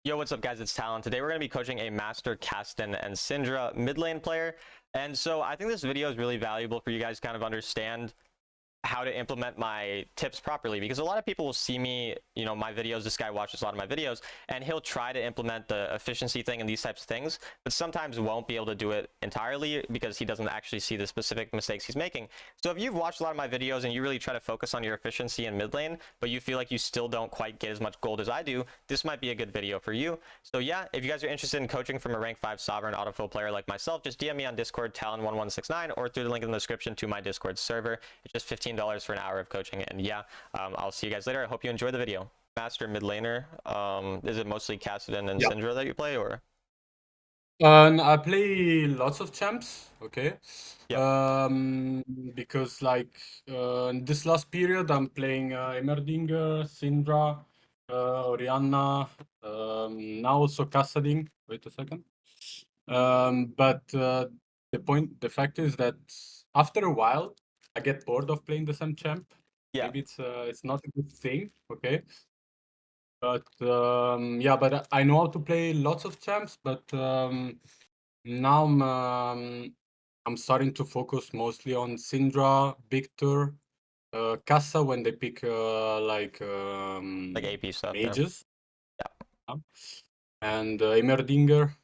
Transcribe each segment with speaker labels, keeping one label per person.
Speaker 1: Yo, what's up, guys? It's Talon. Today we're going to be coaching a Master Kasten and Syndra mid lane player. And so I think this video is really valuable for you guys to kind of understand how to implement my tips properly, because a lot of people will see me, my videos, this guy watches a lot of my videos, and he'll try to implement the efficiency thing and these types of things, but sometimes won't be able to do it entirely because he doesn't actually see the specific mistakes he's making. So if you've watched a lot of my videos and you really try to focus on your efficiency in mid lane, but you feel like you still don't quite get as much gold as I do, this might be a good video for you. So yeah, if you guys are interested in coaching from a rank 5 sovereign autofill player like myself, just DM me on Discord, Talon1169, or through the link in the description to my Discord server. It's just $15 for an hour of coaching, and yeah, I'll see you guys later. I hope you enjoy the video. Master mid laner, is it mostly Kassadin and Syndra that you play, or?
Speaker 2: I play lots of champs, okay?
Speaker 1: Yep.
Speaker 2: Because in this last period I'm playing Emmerdinger, Syndra, Orianna, now also Kassadin. Wait a second. But the fact is that after a while I get bored of playing the same champ.
Speaker 1: Yeah.
Speaker 2: Maybe it's not a good thing, okay? But yeah, but I know how to play lots of champs, but now I'm starting to focus mostly on Syndra, Victor, Kassa when they pick
Speaker 1: like AP stuff.
Speaker 2: mages.
Speaker 1: Yeah.
Speaker 2: And Emmerdinger.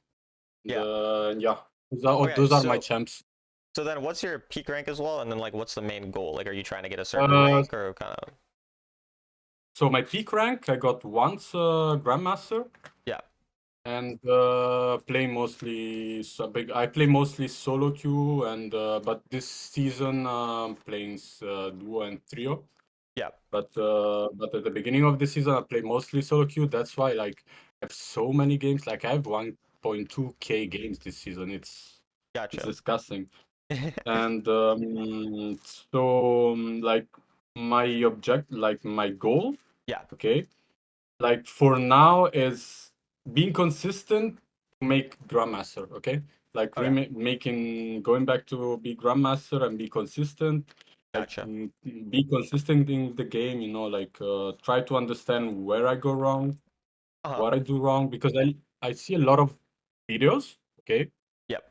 Speaker 1: Yeah.
Speaker 2: Those are my champs.
Speaker 1: So then what's your peak rank as well? And then what's the main goal? Are you trying to get a certain rank or kind of?
Speaker 2: So my peak rank, I got once Grandmaster.
Speaker 1: Yeah.
Speaker 2: And play mostly I play mostly solo queue, and but this season playing duo and trio.
Speaker 1: Yeah.
Speaker 2: But at the beginning of the season I play mostly solo queue. That's why I have so many games. I have 1.2k games this season. It's disgusting. And so my goal.
Speaker 1: Yeah.
Speaker 2: Okay. For now is being consistent to make Grandmaster, okay? Going back to be Grandmaster and be consistent.
Speaker 1: Gotcha.
Speaker 2: Be consistent in the game, try to understand where I go wrong, what I do wrong, because I see a lot of videos, okay?
Speaker 1: Yep.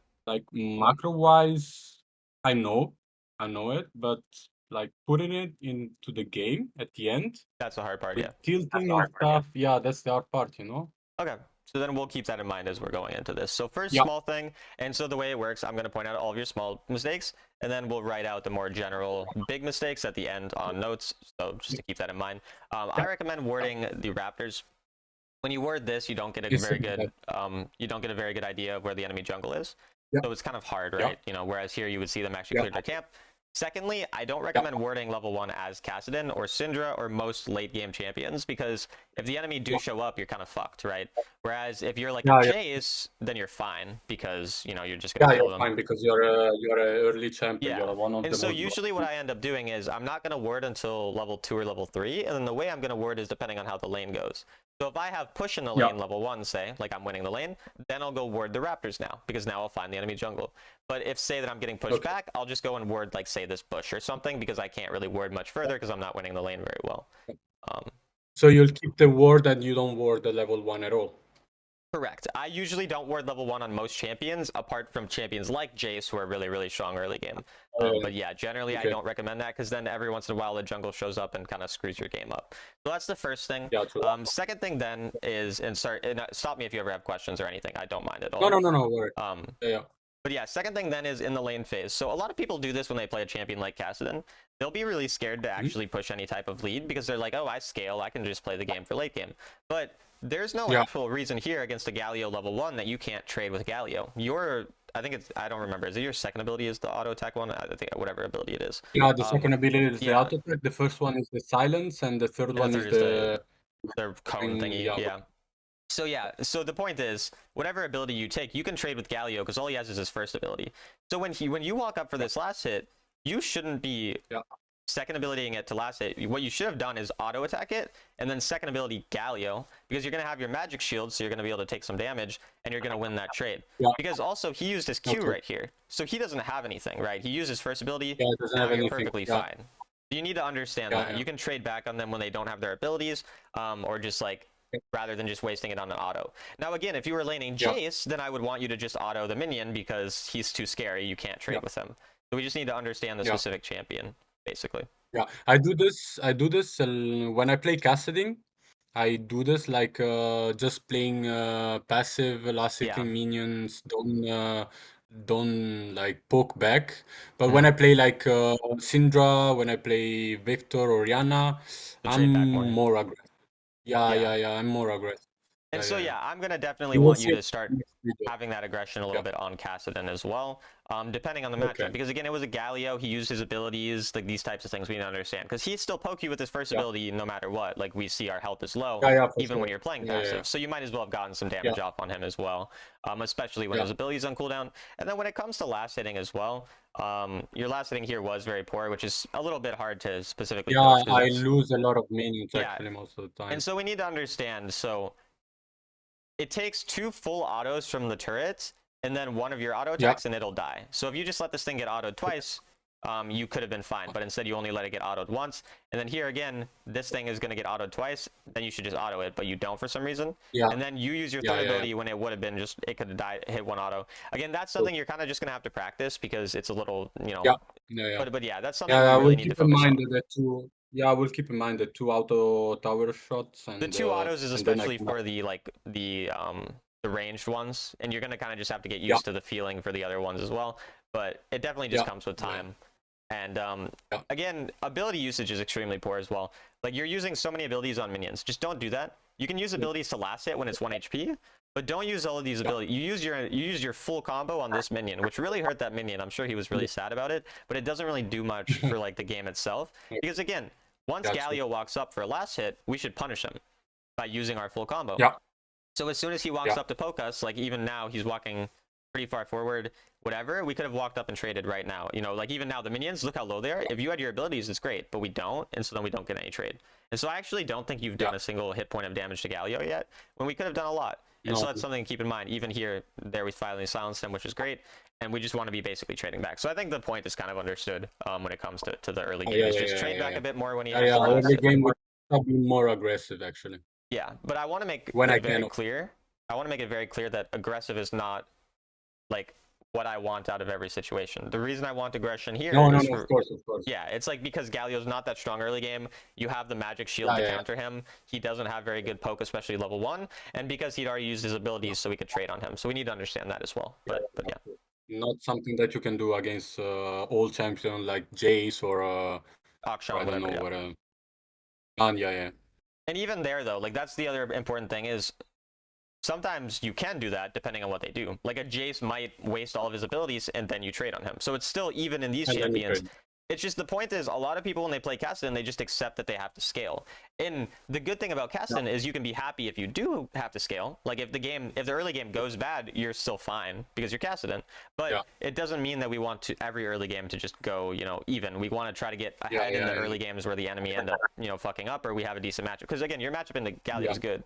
Speaker 2: Macro-wise, I know it, but putting it into the game at the end.
Speaker 1: That's the hard part, yeah.
Speaker 2: Tilting and stuff, yeah, that's the hard part,
Speaker 1: Okay, so then we'll keep that in mind as we're going into this. So first, small thing, and so the way it works, I'm going to point out all of your small mistakes, and then we'll write out the more general big mistakes at the end on notes, so just to keep that in mind. I recommend wording the Raptors. When you word this, you don't get a very good idea of where the enemy jungle is. So it's kind of hard, right? Whereas here you would see them actually clear their camp. Secondly, I don't recommend wording level 1 as Kassadin or Syndra or most late game champions, because if the enemy do show up, you're kind of fucked, right? Whereas if you're like a Jace, then you're fine, because you're just gonna kill them.
Speaker 2: Fine, because you're an early champion. You're one of
Speaker 1: and so usually what I end up doing is I'm not gonna word until level 2 or level 3, and then the way I'm gonna word is depending on how the lane goes. So if I have push in the lane level 1, say, like I'm winning the lane, then I'll go word the Raptors now, because now I'll find the enemy jungle. But if, say that I'm getting pushed back, I'll just go and word, say this bush or something, because I can't really word much further because I'm not winning the lane very well.
Speaker 2: So you'll keep the word and you don't word the level 1 at all?
Speaker 1: Correct. I usually don't word level 1 on most champions, apart from champions like Jace, who are really, really strong early game. But yeah, generally I don't recommend that, because then every once in a while the jungle shows up and kind of screws your game up. So that's the first thing. Second thing then is, and stop me if you ever have questions or anything. I don't mind at all.
Speaker 2: No.
Speaker 1: But yeah, second thing then is in the lane phase. So a lot of people do this when they play a champion like Kassadin. They'll be really scared to actually push any type of lead, because they're like, oh, I scale, I can just play the game for late game. But there's no actual reason here against a Galio level 1 that you can't trade with Galio. I don't remember, is it your second ability is the auto attack one? I think whatever ability it is.
Speaker 2: Yeah, the second ability is the auto attack, the first one is the silence, and the third one is the
Speaker 1: cone thingy, yeah. So yeah, so the point is, whatever ability you take, you can trade with Galio, because all he has is his first ability. So when you walk up for this last hit, you shouldn't be second abilitying it to last hit. What you should have done is auto attack it, and then second ability Galio, because you're going to have your magic shield, so you're going to be able to take some damage, and you're going to win that trade. Because also, he used his Q right here, so he doesn't have anything, right? He used his first ability, now you're perfectly fine. You need to understand that. You can trade back on them when they don't have their abilities, or just rather than just wasting it on an auto. Now, again, if you were laning Jace, then I would want you to just auto the minion because he's too scary. You can't trade with him. So we just need to understand the specific champion, basically.
Speaker 2: Yeah, I do this when I play casting. I do this like just playing passive last hitting minions, don't like poke back. But when I play like Syndra, when I play Victor or Rihanna, I'm more aggressive. Yeah, I'm more aggressive.
Speaker 1: And so,
Speaker 2: yeah.
Speaker 1: I'm going to definitely
Speaker 2: You will
Speaker 1: want you
Speaker 2: see
Speaker 1: to start having that aggression a little bit on Kassadin as well, depending on the matchup. Because again, it was a Galio. He used his abilities, like these types of things we need to understand. Because he still poke you with his first ability no matter what. Like we see our health is low, even when you're playing passive. So you might as well have gotten some damage off on him as well, especially when his ability's on cooldown. And then when it comes to last hitting as well, your last hitting here was very poor, which is a little bit hard to specifically coach.
Speaker 2: I lose a lot of minions actually most of the time.
Speaker 1: And so we need to understand, so it takes 2 full autos from the turrets and then 1 of your auto attacks and it'll die. So if you just let this thing get autoed twice, you could have been fine, but instead you only let it get autoed once. And then here again, this thing is going to get autoed twice, then you should just auto it, but you don't for some reason. And then you use your third ability when it would have been just, it could have died, hit 1 auto. Again, that's something you're kind of just going to have to practice because it's a little, you know, but yeah, that's something we really need to focus on.
Speaker 2: I will keep in mind the 2 auto tower shots and
Speaker 1: the 2 autos is especially for the ranged ones, and you're gonna kind of just have to get used to the feeling for the other ones as well. But it definitely just comes with time. And again, ability usage is extremely poor as well. Like you're using so many abilities on minions. Just don't do that. You can use abilities to last hit when it's 1 HP, but don't use all of these abilities. You use your full combo on this minion, which really hurt that minion. I'm sure he was really sad about it, but it doesn't really do much for like the game itself. Because again, once Galio walks up for a last hit, we should punish him by using our full combo. So as soon as he walks up to poke us, like even now he's walking pretty far forward, whatever, we could have walked up and traded right now. You know, like even now the minions, look how low they are. If you had your abilities, it's great, but we don't, and so then we don't get any trade. And so I actually don't think you've done a single hit point of damage to Galio yet, when we could have done a lot. And so that's something to keep in mind. Even here, there we finally silenced him, which is great. And we just want to be basically trading back. So I think the point is kind of understood when it comes to the early game. Just trade back a bit more when he has
Speaker 2: early game would be more aggressive actually.
Speaker 1: Yeah, but I want to make it very clear. I want to make it very clear that aggressive is not like what I want out of every situation. The reason I want aggression here is
Speaker 2: of course.
Speaker 1: Yeah, it's like because Galio's not that strong early game, you have the magic shield to counter him. He doesn't have very good poke, especially level 1, and because he'd already used his abilities, so we could trade on him. So we need to understand that as well. But yeah.
Speaker 2: Not something that you can do against old champion like Jace or
Speaker 1: Akshan,
Speaker 2: I don't know what.
Speaker 1: And even there though, like that's the other important thing is sometimes you can do that depending on what they do. Like a Jace might waste all of his abilities and then you trade on him. So it's still even in these champions. It's just the point is a lot of people when they play Kassadin, they just accept that they have to scale. And the good thing about Kassadin is you can be happy if you do have to scale. Like if the early game goes bad, you're still fine because you're Kassadin. But it doesn't mean that we want to every early game to just go, you know, even. We want to try to get ahead in the early games where the enemy end up, you know, fucking up or we have a decent matchup. Because again, your matchup in the Galio is good.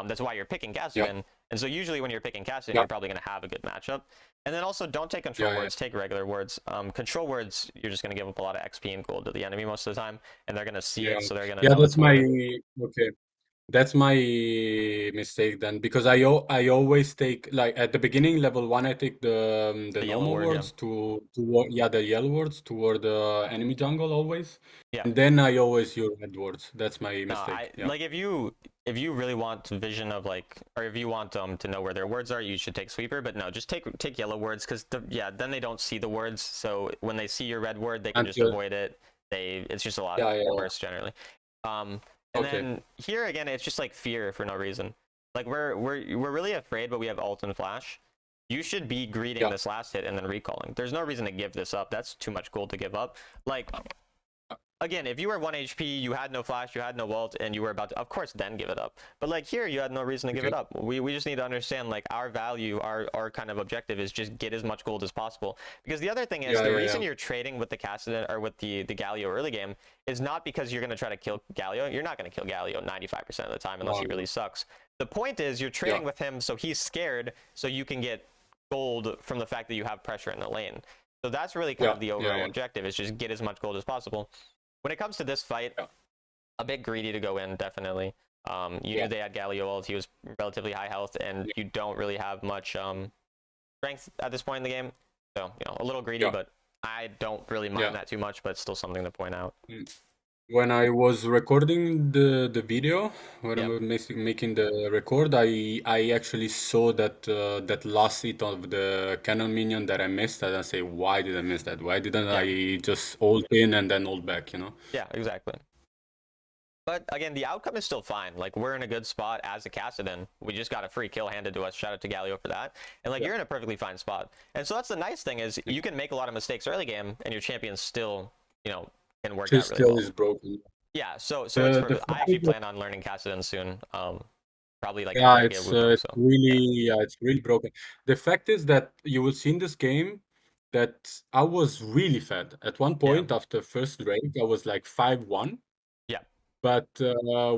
Speaker 1: That's why you're picking Kassadin. And so usually when you're picking Kassadin, you're probably going to have a good matchup. And then also don't take control words, take regular words. Control words, you're just going to give up a lot of XP and gold to the enemy most of the time. And they're going to see it, so they're going to
Speaker 2: that's my mistake then, because I always take, like at the beginning level 1 I take the normal words to the yellow words toward the enemy jungle always. And then I always use red words. That's my mistake.
Speaker 1: Like if you really want vision of like, or if you want to know where their words are, you should take sweeper. But no, just take yellow words because then they don't see the words. So when they see your red word, they can just avoid it. It's just a lot worse generally. And then here again, it's just like fear for no reason. Like we're really afraid, but we have ult and flash. You should be greeting this last hit and then recalling. There's no reason to give this up. That's too much gold to give up. Like again, if you were 1 HP, you had no flash, you had no ult, and you were about to, of course, then give it up. But like here, you had no reason to give it up. We just need to understand like our value, our kind of objective is just get as much gold as possible. Because the other thing is the reason you're trading with the Kassadin or with the Galio early game is not because you're going to try to kill Galio. You're not going to kill Galio 95% of the time unless he really sucks. The point is you're trading with him so he's scared, so you can get gold from the fact that you have pressure in the lane. So that's really kind of the overall objective is just get as much gold as possible. When it comes to this fight, a bit greedy to go in, definitely. You knew they had Galio ult. He was relatively high health, and you don't really have much strength at this point in the game. So, a little greedy, but I don't really mind that too much, but it's still something to point out.
Speaker 2: When I was recording the video, when I was making the record, I actually saw that that last hit of the cannon minion that I missed, and I say, why did I miss that? Why didn't I just ult in and then ult back,
Speaker 1: Yeah, exactly. But again, the outcome is still fine. Like, we're in a good spot as a Kassadin. We just got a free kill handed to us. Shout out to Galio for that. And like, you're in a perfectly fine spot. And so that's the nice thing is you can make a lot of mistakes early game, and your champion still, can work out really well.
Speaker 2: is broken.
Speaker 1: Yeah, so it's perfect. I actually plan on learning Kassadin soon. Probably like
Speaker 2: it's really broken. The fact is that you will see in this game that I was really fed. At one point after first raid, I was like 5-1.
Speaker 1: Yeah.
Speaker 2: But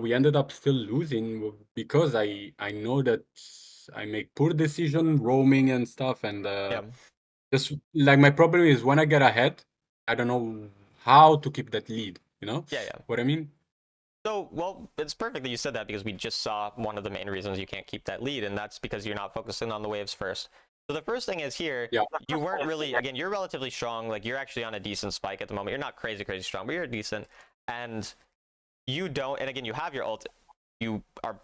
Speaker 2: we ended up still losing because I know that I make poor decision roaming and stuff, and just like my problem is when I get ahead, I don't know how to keep that lead.
Speaker 1: Yeah.
Speaker 2: What I mean?
Speaker 1: So, well, it's perfect that you said that because we just saw one of the main reasons you can't keep that lead, and that's because you're not focusing on the waves first. So the first thing is here, you weren't really, again, you're relatively strong. Like, you're actually on a decent spike at the moment. You're not crazy strong, but you're decent. And you don't, and again, you have your ult. You are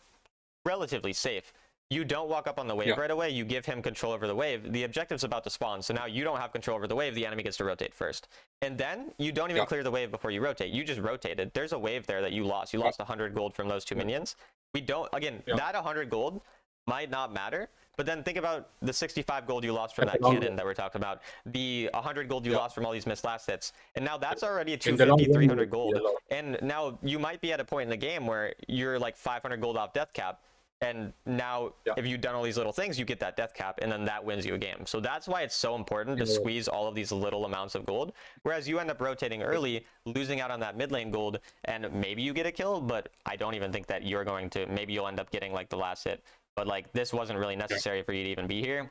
Speaker 1: relatively safe. You don't walk up on the wave right away. You give him control over the wave. The objective's about to spawn, so now you don't have control over the wave. The enemy gets to rotate first. And then you don't even clear the wave before you rotate. You just rotated. There's a wave there that you lost. You lost 100 gold from those two minions. We don't, again, that 100 gold might not matter, but then think about the 65 gold you lost from that cannon that we're talking about, the 100 gold you lost from all these missed last hits, and now that's already 250, 300 gold. And now you might be at a point in the game where you're like 500 gold off death cap, and now if you've done all these little things, you get that death cap, and then that wins you a game. So that's why it's so important to squeeze all of these little amounts of gold, whereas you end up rotating early, losing out on that mid lane gold, and maybe you get a kill, but I don't even think that you're going to. Maybe you'll end up getting like the last hit, but like this wasn't really necessary for you to even be here.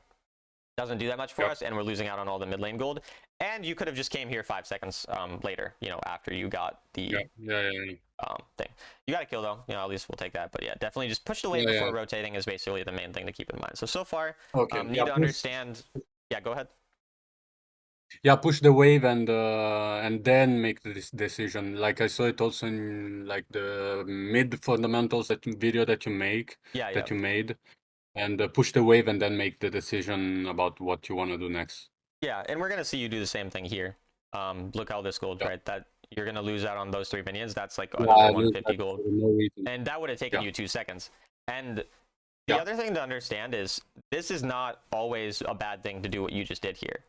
Speaker 1: Doesn't do that much for us, and we're losing out on all the mid lane gold. And you could have just came here 5 seconds later, after you got the thing. You got a kill though, at least we'll take that. But yeah, definitely just push the wave before rotating is basically the main thing to keep in mind. So far, need to understand. Yeah, go ahead.
Speaker 2: Yeah, push the wave and then make this decision. Like I saw it also in like the mid fundamentals video that you make, you made, and push the wave and then make the decision about what you want to do next.
Speaker 1: Yeah, and we're gonna see you do the same thing here. Look how this gold, right? That you're gonna lose out on those 3 minions. That's like another 150 gold, and that would have taken you 2 seconds. And the other thing to understand is this is not always a bad thing to do what you just did here.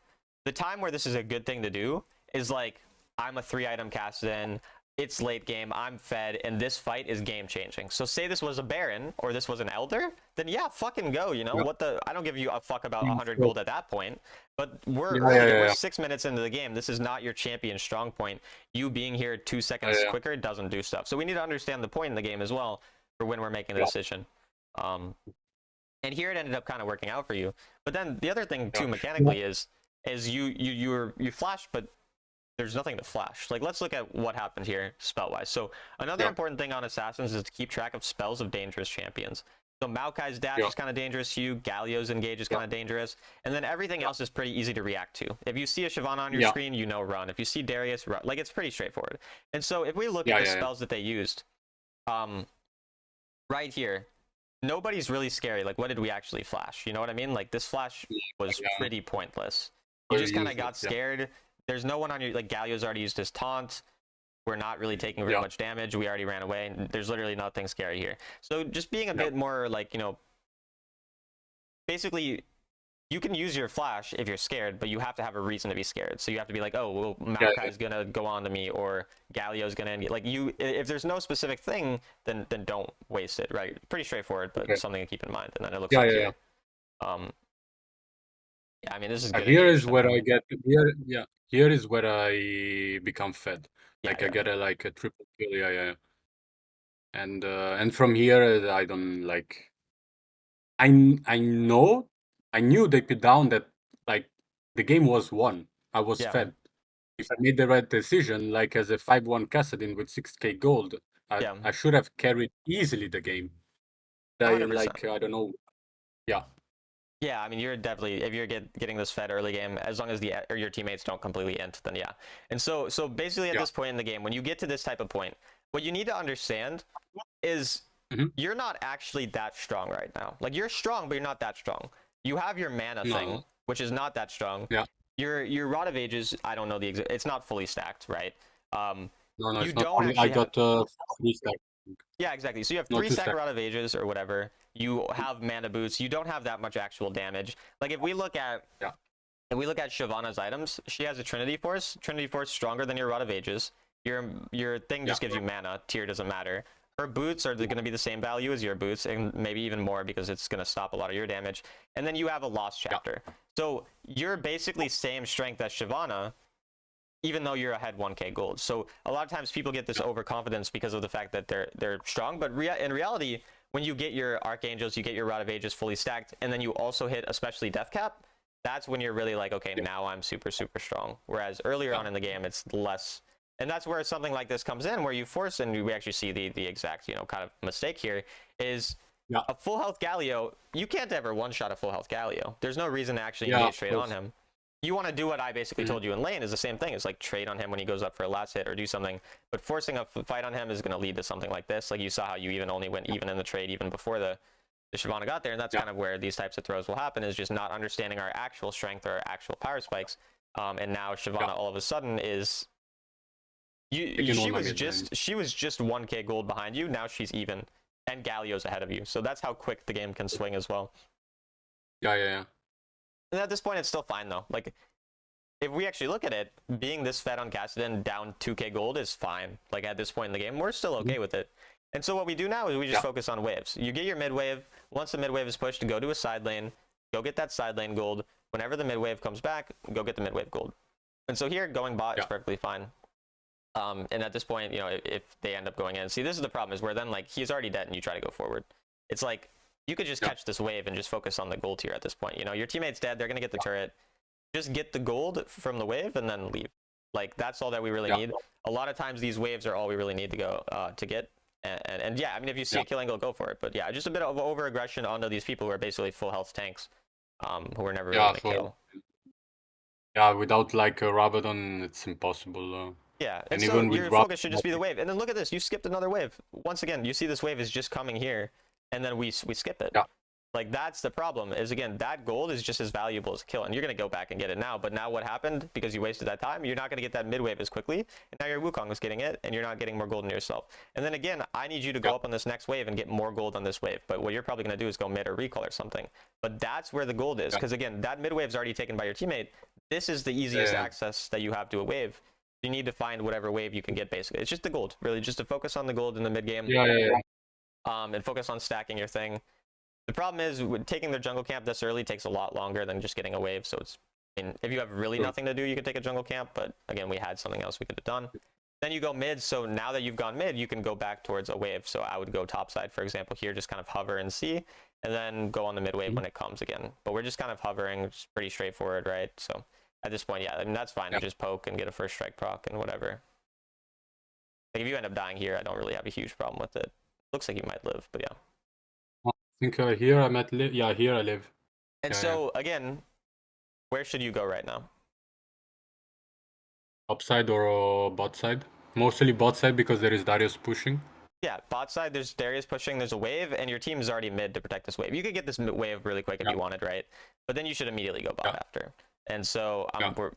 Speaker 1: The time where this is a good thing to do is like, I'm a 3-item Kassadin, it's late game, I'm fed, and this fight is game changing. So say this was a Baron or this was an Elder, then yeah, fucking go, I don't give you a fuck about 100 gold at that point. But we're 6 minutes into the game. This is not your champion strong point. You being here 2 seconds quicker doesn't do stuff. So we need to understand the point in the game as well for when we're making the decision. And here it ended up kind of working out for you. But then the other thing too mechanically is you flash, but there's nothing to flash. Like, let's look at what happened here spell-wise. So another important thing on Assassins is to keep track of spells of dangerous champions. So Maokai's dash is kind of dangerous to you, Galio's engage is kind of dangerous, and then everything else is pretty easy to react to. If you see a Shyvana on your screen, run. If you see Darius, run. Like, it's pretty straightforward. And so if we look at the spells that they used, right here, nobody's really scary. Like, what did we actually flash? You know what I mean? Like, this flash was pretty pointless. You just kind of got scared. There's no one on your, like, Galio's already used his taunt. We're not really taking very much damage. We already ran away. There's literally nothing scary here. So just being a bit more like, basically you can use your flash if you're scared, but you have to have a reason to be scared. So you have to be like, oh, well, Maokai's gonna go on to me, or Galio's gonna end. Like, if there's no specific thing, then don't waste it, right? Pretty straightforward, but something to keep in mind. And then it looks like here. Yeah, I mean, this is good.
Speaker 2: Here is where I get here is where I become fed. Like I get a triple kill, and from here I don't like. I knew deep down that like the game was won. I was fed. If I made the right decision, like as a 5-1 Kassadin with 6k gold,
Speaker 1: Yeah,
Speaker 2: I should have carried easily the game. I
Speaker 1: 100%.
Speaker 2: like, I don't know. Yeah,
Speaker 1: Yeah, I mean, you're definitely, if you're getting this fed early game, as long as or your teammates don't completely int, then yeah. And so basically at
Speaker 2: yeah.
Speaker 1: this point in the game, when you get to this type of point, what you need to understand is
Speaker 2: Mhm.
Speaker 1: you're not actually that strong right now. Like, you're strong, but you're not that strong. You have your mana
Speaker 2: No,
Speaker 1: thing, which is not that strong.
Speaker 2: yeah.
Speaker 1: Your Rod of Ages, I don't know the exact, it's not fully stacked, right?
Speaker 2: No,
Speaker 1: You
Speaker 2: it's not
Speaker 1: don't
Speaker 2: only. I
Speaker 1: actually have,
Speaker 2: got 3 stack.
Speaker 1: yeah, exactly. So you have
Speaker 2: No,
Speaker 1: 3
Speaker 2: 2
Speaker 1: stack
Speaker 2: stack.
Speaker 1: Rod of Ages or whatever. You have mana boots. You don't have that much actual damage. Like, if we look at
Speaker 2: Yeah.
Speaker 1: if we look at Shyvana's items, she has a Trinity Force. Trinity Force stronger than your Rod of Ages. Your thing just gives you mana. Tier doesn't matter. Her boots are going to be the same value as your boots, and maybe even more because it's going to stop a lot of your damage. And then you have a Lost Chapter. So you're basically same strength as Shyvana, even though you're ahead 1k gold. So a lot of times people get this overconfidence because of the fact that they're strong, but in reality, when you get your Archangels, you get your Rod of Ages fully stacked, and then you also hit especially Death Cap, that's when you're really like, okay, now I'm super, super strong. Whereas earlier on in the game, it's less. And that's where something like this comes in, where you force, and we actually see the exact, kind of mistake here, is a full health Galio. You can't ever one-shot a full health Galio. There's no reason to actually engage trade on him. You want to do what I basically told you in lane is the same thing. It's like trade on him when he goes up for a last hit or do something. But forcing a fight on him is going to lead to something like this. Like you saw how you even only went even in the trade even before the Shyvana got there. And that's kind of where these types of throws will happen, is just not understanding our actual strength or our actual power spikes. And now Shyvana all of a sudden is... she was just 1k gold behind you. Now she's even. And Galio's ahead of you. So that's how quick the game can swing as well.
Speaker 2: Yeah.
Speaker 1: And at this point, it's still fine, though. Like, if we actually look at it, being this fed on Kassadin down 2k gold is fine. Like, at this point in the game, we're still okay with it. And so what we do now is we just focus on waves. You get your mid wave. Once the mid wave is pushed, go to a side lane. Go get that side lane gold. Whenever the mid wave comes back, go get the mid wave gold. And so here, going bot is perfectly fine. And at this point, if they end up going in. See, this is the problem, is where then, like, he's already dead and you try to go forward. It's like... You could just catch this wave and just focus on the gold tier at this point. Your teammate's dead. They're going to get the turret. Just get the gold from the wave and then leave. Like, that's all that we really need. A lot of times these waves are all we really need to go to get. And yeah, I mean, if you see a kill angle, go for it. But yeah, just a bit of over-aggression onto these people who are basically full health tanks, who are never really going to kill.
Speaker 2: Yeah, without like a Rabadon, it's impossible.
Speaker 1: Yeah, and so your focus should just be the wave. And then look at this. You skipped another wave. Once again, you see this wave is just coming here. And then we skip it. Like, that's the problem, is, again, that gold is just as valuable as a kill, and you're going to go back and get it now. But now what happened, because you wasted that time, you're not going to get that mid wave as quickly, and now your Wukong is getting it, and you're not getting more gold in yourself. And then again, I need you to go up on this next wave and get more gold on this wave. But what you're probably going to do is go mid or recall or something. But that's where the gold is, because again, that mid wave is already taken by your teammate. This is the easiest access that you have to a wave. You need to find whatever wave you can get, basically. It's just the gold, really, just to focus on the gold in the mid game. And focus on stacking your thing. The problem is, taking their jungle camp this early takes a lot longer than just getting a wave. So it's, I mean, if you have really nothing to do, you could take a jungle camp. But again, we had something else we could have done. Then you go mid. So now that you've gone mid, you can go back towards a wave. So I would go topside, for example, here, just kind of hover and see, and then go on the mid wave when it comes again. But we're just kind of hovering, it's pretty straightforward, right? So at this point, yeah, I mean, that's fine to just poke and get a first strike proc and whatever. Like, if you end up dying here, I don't really have a huge problem with it. Looks like you might live, but yeah.
Speaker 2: I think here I might live. Yeah, here I live.
Speaker 1: And so, again, where should you go right now?
Speaker 2: Top side or bot side? Mostly bot side because there is Darius pushing.
Speaker 1: Yeah, bot side, there's Darius pushing, there's a wave, and your team is already mid to protect this wave. You could get this wave really quick if you wanted, right? But then you should immediately go bot after. And so,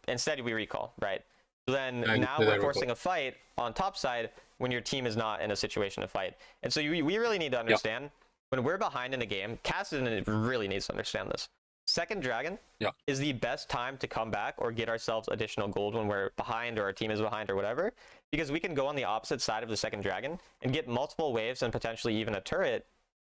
Speaker 1: instead we recall, right? So then now we're forcing a fight on top side when your team is not in a situation to fight. And so we really need to understand, when we're behind in a game, Kassadin really needs to understand this. Second Dragon is the best time to come back or get ourselves additional gold when we're behind or our team is behind or whatever, because we can go on the opposite side of the second Dragon and get multiple waves and potentially even a turret,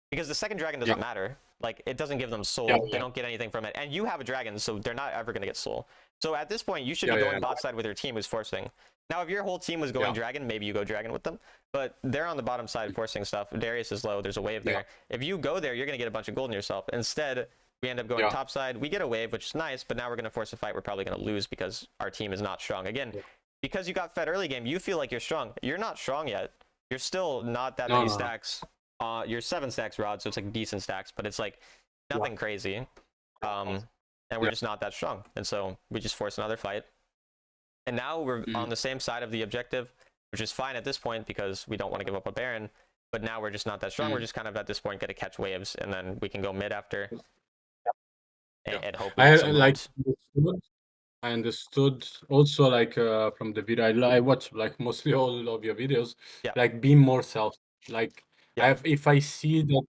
Speaker 1: because the second Dragon doesn't matter. Like, it doesn't give them soul. They don't get anything from it. And you have a dragon, so they're not ever going to get soul. So at this point, you should be going bot side with your team who's forcing. Now, if your whole team was going dragon, maybe you go dragon with them. But they're on the bottom side forcing stuff. Darius is low. There's a wave there. If you go there, you're going to get a bunch of gold in yourself. Instead, we end up going top side. We get a wave, which is nice, but now we're going to force a fight. We're probably going to lose because our team is not strong. Again, because you got fed early game, you feel like you're strong. You're not strong yet. you're still not that
Speaker 2: No,
Speaker 1: many
Speaker 2: no, no.
Speaker 1: stacks. You're 7 stacks rod, so it's like decent stacks, but it's like nothing crazy. And we're
Speaker 2: Yeah.
Speaker 1: just not that strong, and so we just force another fight. And now we're on the same side of the objective, which is fine at this point because we don't want to give up a Baron. But now we're just not that strong. We're just kind of at this point going to catch waves, and then we can go mid after and hope we get some
Speaker 2: like
Speaker 1: loot.
Speaker 2: I understood also like from the video I watched like mostly all of your videos.
Speaker 1: Yeah.
Speaker 2: Like be more self. Like
Speaker 1: Yeah.
Speaker 2: if I see that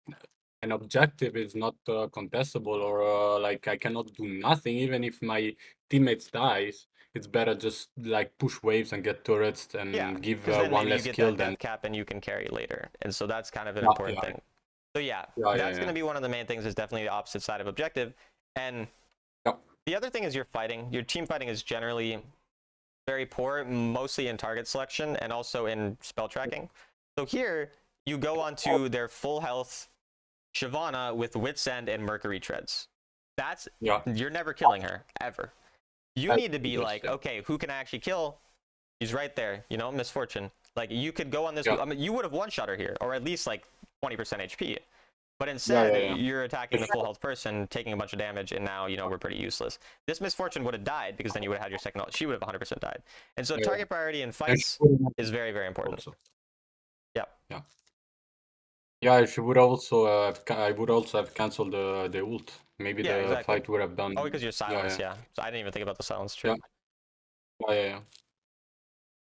Speaker 2: an objective is not contestable or like I cannot do nothing, even if my teammates dies, it's better just like push waves and get turrets and
Speaker 1: Yeah,
Speaker 2: give
Speaker 1: because then
Speaker 2: one
Speaker 1: maybe you
Speaker 2: less
Speaker 1: get
Speaker 2: kill
Speaker 1: that
Speaker 2: than
Speaker 1: death cap and you can carry later. And so that's kind of an
Speaker 2: yeah,
Speaker 1: important thing. So yeah, that's going to
Speaker 2: yeah.
Speaker 1: be one of the main things, is definitely the opposite side of objective. And
Speaker 2: Yeah.
Speaker 1: the other thing is your fighting. Your team fighting is generally very poor, mostly in target selection and also in spell tracking. So here, you go onto their full health Shyvana with Wit's End and Mercury Treads. That's,
Speaker 2: Yeah.
Speaker 1: you're never killing her, ever. You
Speaker 2: That's
Speaker 1: need to be like,
Speaker 2: interesting.
Speaker 1: okay, who can I actually kill? He's right there, you know, Misfortune. Like, you could go on this,
Speaker 2: Yeah.
Speaker 1: I mean, you would have one-shot her here, or at least like 20% HP. But instead, you're attacking the full health person, taking a bunch of damage, and now, you know, we're pretty useless. This Misfortune would have died, because then you would have had your second ult. She would have 100% died. And so target priority in fights is very, very important.
Speaker 2: Also.
Speaker 1: Yeah.
Speaker 2: Yeah. Yeah, she would also I would also have cancelled the ult. Maybe
Speaker 1: Yeah,
Speaker 2: the
Speaker 1: exactly.
Speaker 2: fight would have done.
Speaker 1: Oh, because you're silenced, yeah. So I didn't even think about the silence, true.
Speaker 2: Yeah.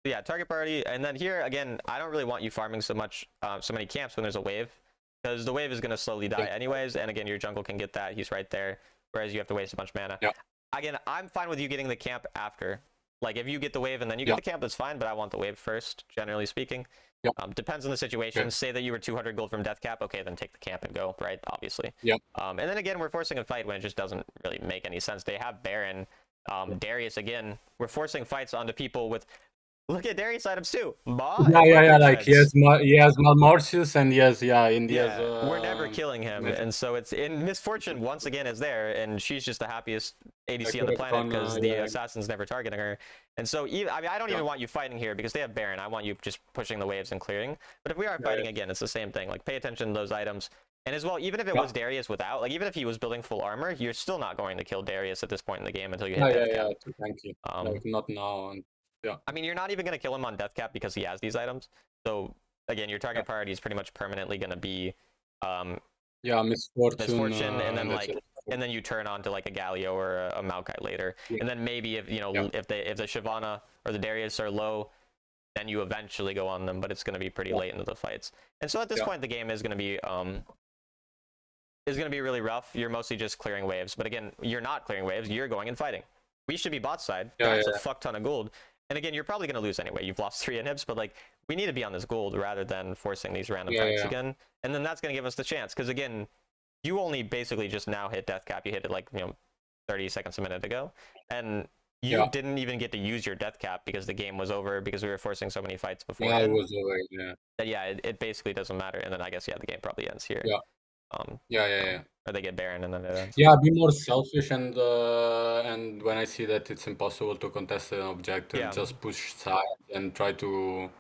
Speaker 1: Yeah, target priority, and then here again, I don't really want you farming so many camps when there's a wave, because the wave is going to slowly die anyways, and again, your jungle can get that. He's right there, whereas you have to waste a bunch of mana.
Speaker 2: Yeah.
Speaker 1: Again, I'm fine with you getting the camp after. Like, if you get the wave and then you get the camp, that's fine, but I want the wave first, generally speaking.
Speaker 2: Yeah.
Speaker 1: Depends on the situation. Say that you were 200 gold from death cap, okay, then take the camp and go, right? Obviously.
Speaker 2: Yeah.
Speaker 1: And then again, we're forcing a fight when it just doesn't really make any sense. They have Baron, Darius again. We're forcing fights onto people with... Look at Darius items too.
Speaker 2: Yeah. Like he has Malmortius and India's.
Speaker 1: We're never killing him, and so it's in Misfortune once again is there, and she's just the happiest ADC on the planet because the assassin's never targeting her. And so, I don't even want you fighting here because they have Baron. I want you just pushing the waves and clearing. But if we are fighting again, it's the same thing. Like, pay attention to those items. And as well, even if it was Darius without, like, even if he was building full armor, you're still not going to kill Darius at this point in the game until you hit death cap.
Speaker 2: Thank you. Like, not now. Yeah.
Speaker 1: I mean, you're not even going to kill him on death cap because he has these items. So again, your target priority is pretty much permanently going to be Misfortune, and then and then you turn on to like a Galio or a Maokai later. And then maybe if if the Shyvana or the Darius are low, then you eventually go on them, but it's going to be pretty late into the fights. And so at this point, the game is going to be really rough. You're mostly just clearing waves, but again, you're not clearing waves. You're going and fighting. We should be bot side. That's a fuck ton of gold. And again, you're probably going to lose anyway. You've lost 3 inhibs, but like, we need to be on this gold rather than forcing these random fights again. And then that's going to give us the chance, because again, you only basically just now hit death cap. You hit it like 30 seconds a minute ago, and you didn't even get to use your death cap because the game was over, because we were forcing so many fights before.
Speaker 2: Yeah, it was over. Yeah.
Speaker 1: It basically doesn't matter. And then I guess the game probably ends here.
Speaker 2: Yeah.
Speaker 1: Or they get Baron and then it ends.
Speaker 2: Yeah, be more selfish, and when I see that it's impossible to contest an objective, just push side and try to.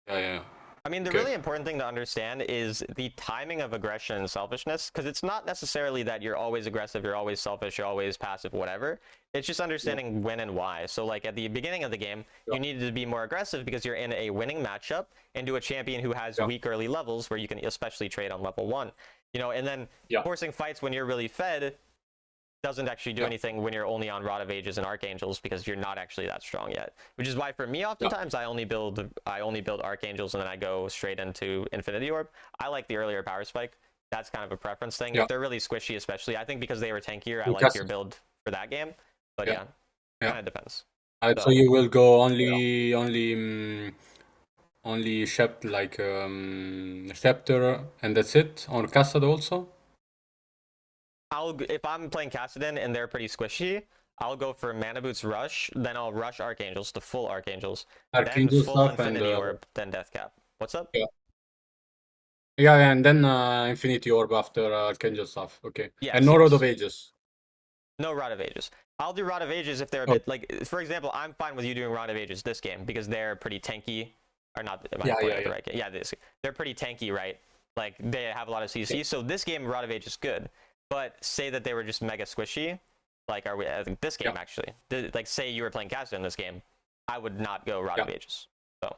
Speaker 2: Yeah.
Speaker 1: I mean, the really important thing to understand is the timing of aggression and selfishness, because it's not necessarily that you're always aggressive, you're always selfish, you're always passive, whatever. It's just understanding when and why. So like at the beginning of the game, you needed to be more aggressive because you're in a winning matchup into a champion who has weak early levels where you can especially trade on level 1. And then forcing fights when you're really fed doesn't actually do anything when you're only on Rod of Ages and Archangels, because you're not actually that strong yet. Which is why for me, oftentimes I only build Archangels and then I go straight into Infinity Orb. I like the earlier power spike. That's kind of a preference thing. If they're really squishy, especially, I think because they were tankier, I like your build for that game. But kind of depends.
Speaker 2: So you will go only Scepter, and that's it, or Cassad also?
Speaker 1: If I'm playing Kassadin and they're pretty squishy, I'll go for Mana Boots Rush, then I'll rush Archangels to full Archangels, then full Infinity Orb, then Death Cap. What's up?
Speaker 2: Yeah, and then Infinity Orb after Archangel stuff. Okay.
Speaker 1: Yes,
Speaker 2: and no Rod of Ages.
Speaker 1: No Rod of Ages. I'll do Rod of Ages if they're a bit like, for example, I'm fine with you doing Rod of Ages this game because they're pretty tanky Or not, am I
Speaker 2: Yeah,
Speaker 1: pointing
Speaker 2: yeah,
Speaker 1: at the
Speaker 2: yeah.
Speaker 1: right game? Yeah, they're pretty tanky, right? Like, they have a lot of CC.
Speaker 2: Yeah.
Speaker 1: So this game, Rod of Age is good. But say that they were just mega squishy. Like, are we, I think this game,
Speaker 2: Yeah.
Speaker 1: actually. Like, say you were playing Caster in this game. I would not go Rod
Speaker 2: Yeah.
Speaker 1: of Ages. So.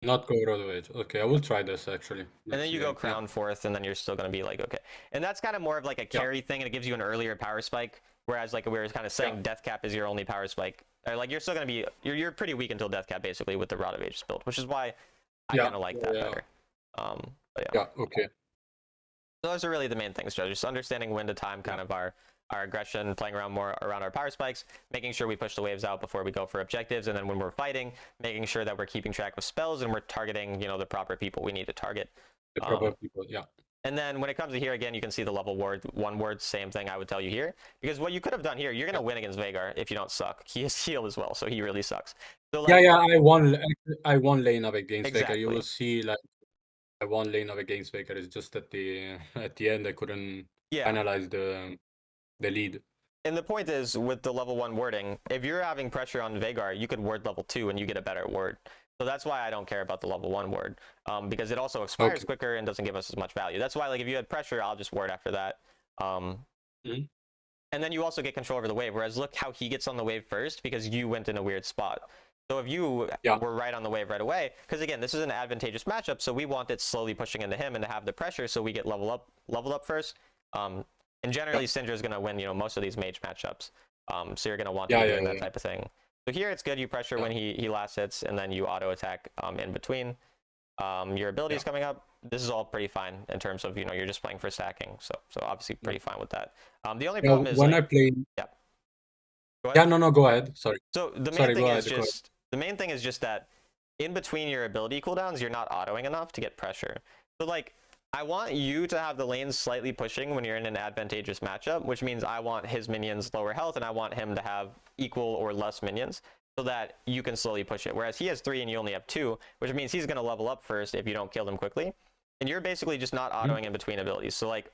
Speaker 2: Not go Road of Age. Okay, I will try this actually.
Speaker 1: And then you go
Speaker 2: Yeah.
Speaker 1: Crown fourth, and then you're still going to be like, okay. And that's kind of more of like a carry thing, and it gives you an earlier power spike. Whereas, like, we were kind of saying, Death Cap is your only power spike. Or, like, you're still going to be, you're pretty weak until Death Cap, basically, with the Rod of Ages build, which is why I kind of like that better. But
Speaker 2: Yeah, okay.
Speaker 1: Those are really the main things, Joe. Just understanding when to time kind of our aggression, playing around more around our power spikes, making sure we push the waves out before we go for objectives, and then when we're fighting, making sure that we're keeping track of spells and we're targeting, the proper people we need to target.
Speaker 2: The proper people, yeah.
Speaker 1: And then when it comes to here, again, you can see the level one word, same thing I would tell you here. Because what you could have done here, you're going to win against Vhagar if you don't suck. He is healed as well, so he really sucks. So, like,
Speaker 2: Yeah, I won lane up against Vhagar. You will see, like, I won lane up against Vhagar. It's just at the end I couldn't finalize the lead.
Speaker 1: And the point is, with the level 1 wording, if you're having pressure on Vhagar, you could word level 2 and you get a better word. So that's why I don't care about the level 1 word, because it also expires quicker and doesn't give us as much value. That's why, like, if you had pressure, I'll just word after that. And then you also get control over the wave, whereas look how he gets on the wave first, because you went in a weird spot. So if you were right on the wave right away, because again, this is an advantageous matchup, so we want it slowly pushing into him and to have the pressure so we get leveled up first. And generally, Syndra is going to win, most of these mage matchups. So you're going to want to be doing that type of thing. So here it's good. You pressure when he last hits, and then you auto attack in between. Your abilities coming up. This is all pretty fine in terms of, you're just playing for stacking. So obviously pretty fine with that. The only problem is
Speaker 2: when
Speaker 1: like,
Speaker 2: I play.
Speaker 1: Go ahead.
Speaker 2: Yeah, no, go ahead. Sorry.
Speaker 1: So the main thing is just that in between your ability cooldowns, you're not autoing enough to get pressure. So like, I want you to have the lanes slightly pushing when you're in an advantageous matchup, which means I want his minions lower health and I want him to have equal or less minions so that you can slowly push it. Whereas he has 3 and you only have 2, which means he's going to level up first if you don't kill him quickly. And you're basically just not autoing in between abilities. So like,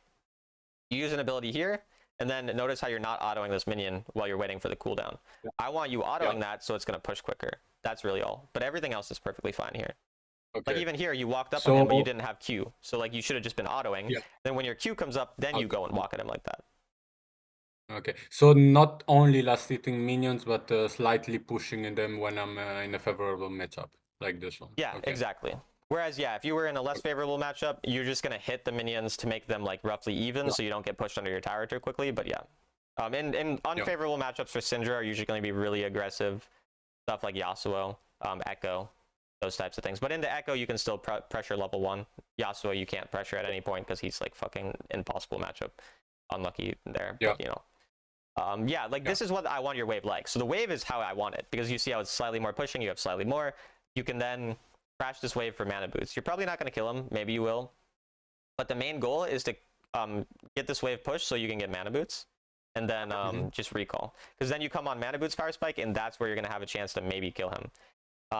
Speaker 1: you use an ability here, and then notice how you're not autoing this minion while you're waiting for the cooldown. I want you autoing that so it's going to push quicker. That's really all. But everything else is perfectly fine here. Like even here, you walked up on him, but you didn't have Q. So like, you should have just been autoing. Then when your Q comes up, then you go and walk at him like that.
Speaker 2: Okay, so not only last hitting minions, but slightly pushing in them when I'm in a favorable matchup, like this one.
Speaker 1: Yeah, exactly. Whereas, if you were in a less favorable matchup, you're just going to hit the minions to make them like roughly even, so you don't get pushed under your tower too quickly. But and unfavorable matchups for Syndra are usually going to be really aggressive stuff like Yasuo, Echo, those types of things. But into Echo, you can still pressure level 1. Yasuo, you can't pressure at any point because he's like fucking impossible matchup. Unlucky there, but this is what I want your wave like. So the wave is how I want it, because you see how it's slightly more pushing, you have slightly more. You can then crash this wave for mana boots. You're probably not going to kill him, maybe you will. But the main goal is to get this wave pushed so you can get mana boots. And then just recall. Because then you come on mana boots power spike, and that's where you're going to have a chance to maybe kill him.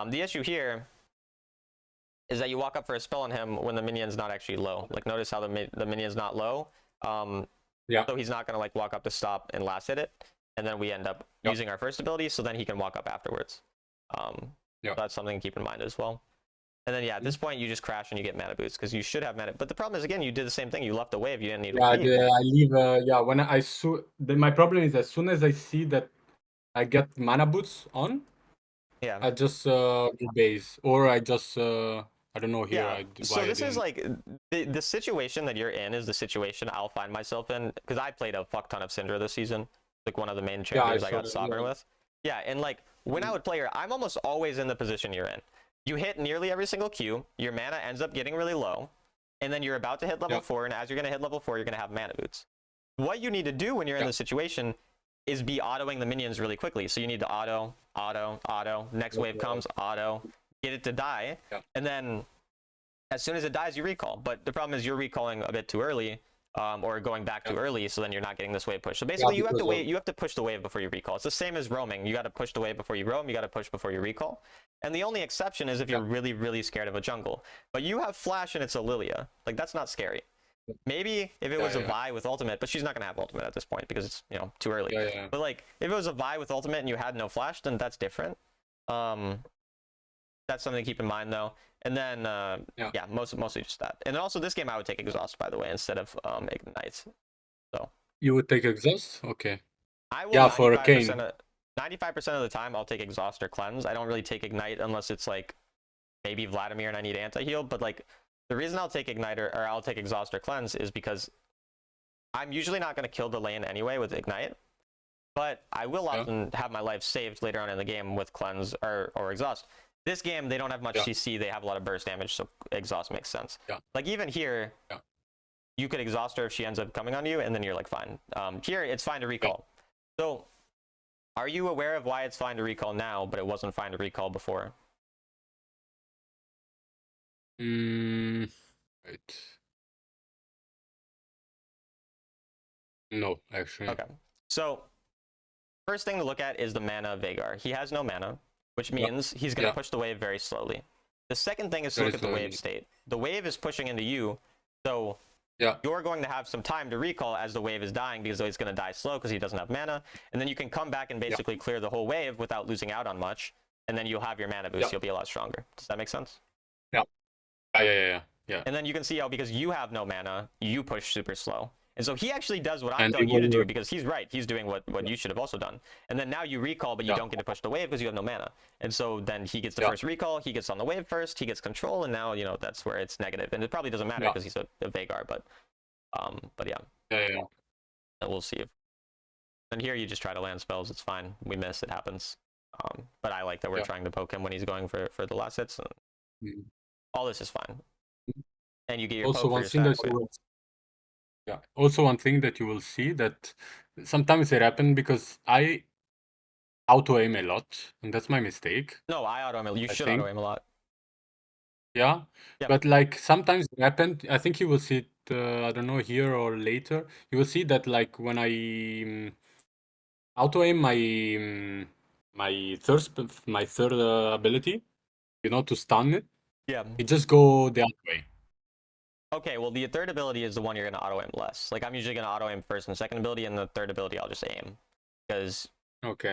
Speaker 1: The issue here is that you walk up for a spell on him when the minion's not actually low. Like, notice how the minion's not low. So he's not going to like walk up to stop and last hit it. And then we end up using our first ability, so then he can walk up afterwards. So that's something to keep in mind as well. And then at this point you just crash and you get mana boots because you should have mana. But the problem is, again, you did the same thing. You left the wave. You didn't need to leave.
Speaker 2: I leave. When my problem is, as soon as I see that I get mana boots on, I just do base, or I just I don't know here.
Speaker 1: So this is like the situation that you're in is the situation I'll find myself in, because I played a fuck ton of Syndra this season, like one of the main champions I got sovereign with. And like when I would play her, I'm almost always in the position you're in. You hit nearly every single Q, your mana ends up getting really low, and then you're about to hit level 4, and as you're going to hit level 4, you're going to have mana boots. What you need to do when you're in this situation is be autoing the minions really quickly. So you need to auto, next wave comes, auto, get it to die, and then as soon as it dies, you recall. But the problem is you're recalling a bit too early, or going back too early, so then you're not getting this wave push. So basically, you have to wait. You have to push the wave before you recall. It's the same as roaming. You got to push the wave before you roam. You got to push before you recall. And the only exception is if you're really, really scared of a jungle. But you have flash and it's a Lilia. Like, that's not scary. Maybe if it was a Vi with ultimate, but she's not gonna have ultimate at this point because it's too early. But like if it was a Vi with ultimate and you had no flash, then that's different. That's something to keep in mind though. And then
Speaker 2: Yeah.
Speaker 1: mostly just that. And then also this game I would take exhaust, by the way, instead of ignite. So
Speaker 2: You would take exhaust? Okay.
Speaker 1: I will
Speaker 2: Yeah, for
Speaker 1: 95%
Speaker 2: Arcane.
Speaker 1: of 95% of the time I'll take exhaust or cleanse. I don't really take ignite unless it's like maybe Vladimir and I need anti-heal. But like the reason I'll take ignite or I'll take exhaust or cleanse is because I'm usually not going to kill the lane anyway with ignite. But I will often have my life saved later on in the game with cleanse or exhaust. This game they don't have much CC. They have a lot of burst damage, so exhaust makes sense. Like even here, you could exhaust her if she ends up coming on you, and then you're like fine. Here it's fine to recall. So, are you aware of why it's fine to recall now, but it wasn't fine to recall before?
Speaker 2: Right. No, actually.
Speaker 1: Okay. So, first thing to look at is the mana of Veigar. He has no mana, which means he's going to push the wave very slowly. The second thing is to look at the wave state. The wave is pushing into you, so you're going to have some time to recall as the wave is dying because he's going to die slow because he doesn't have mana. And then you can come back and basically clear the whole wave without losing out on much. And then you'll have your mana boost. You'll be a lot stronger. Does that make sense?
Speaker 2: Yeah.
Speaker 1: And then you can see how because you have no mana, you push super slow. And so he actually does what I'm telling you to do because he's right. He's doing what you should have also done. And then now you recall, but you don't get to push the wave because you have no mana. And so then he gets the first recall. He gets on the wave first. He gets control, and now that's where it's negative. And it probably doesn't matter because he's a Veigar, but yeah.
Speaker 2: Yeah.
Speaker 1: And we'll see. And here you just try to land spells. It's fine. We miss. It happens. But I like that we're trying to poke him when he's going for the last hits. And all this is fine. And you get your
Speaker 2: also
Speaker 1: poke
Speaker 2: one
Speaker 1: for
Speaker 2: thing
Speaker 1: your
Speaker 2: that you will, also one thing that you will see that sometimes it happens because I auto aim a lot, and that's my mistake.
Speaker 1: No, I auto aim. You should auto aim a lot.
Speaker 2: Yeah, but like sometimes it happened. I think you will see it. I don't know, here or later. You will see that like when I auto aim my third ability, to stun it.
Speaker 1: Yeah.
Speaker 2: It just go the other way.
Speaker 1: Okay, well the third ability is the one you're gonna auto aim less. Like I'm usually gonna auto aim first and second ability, and the third ability I'll just aim because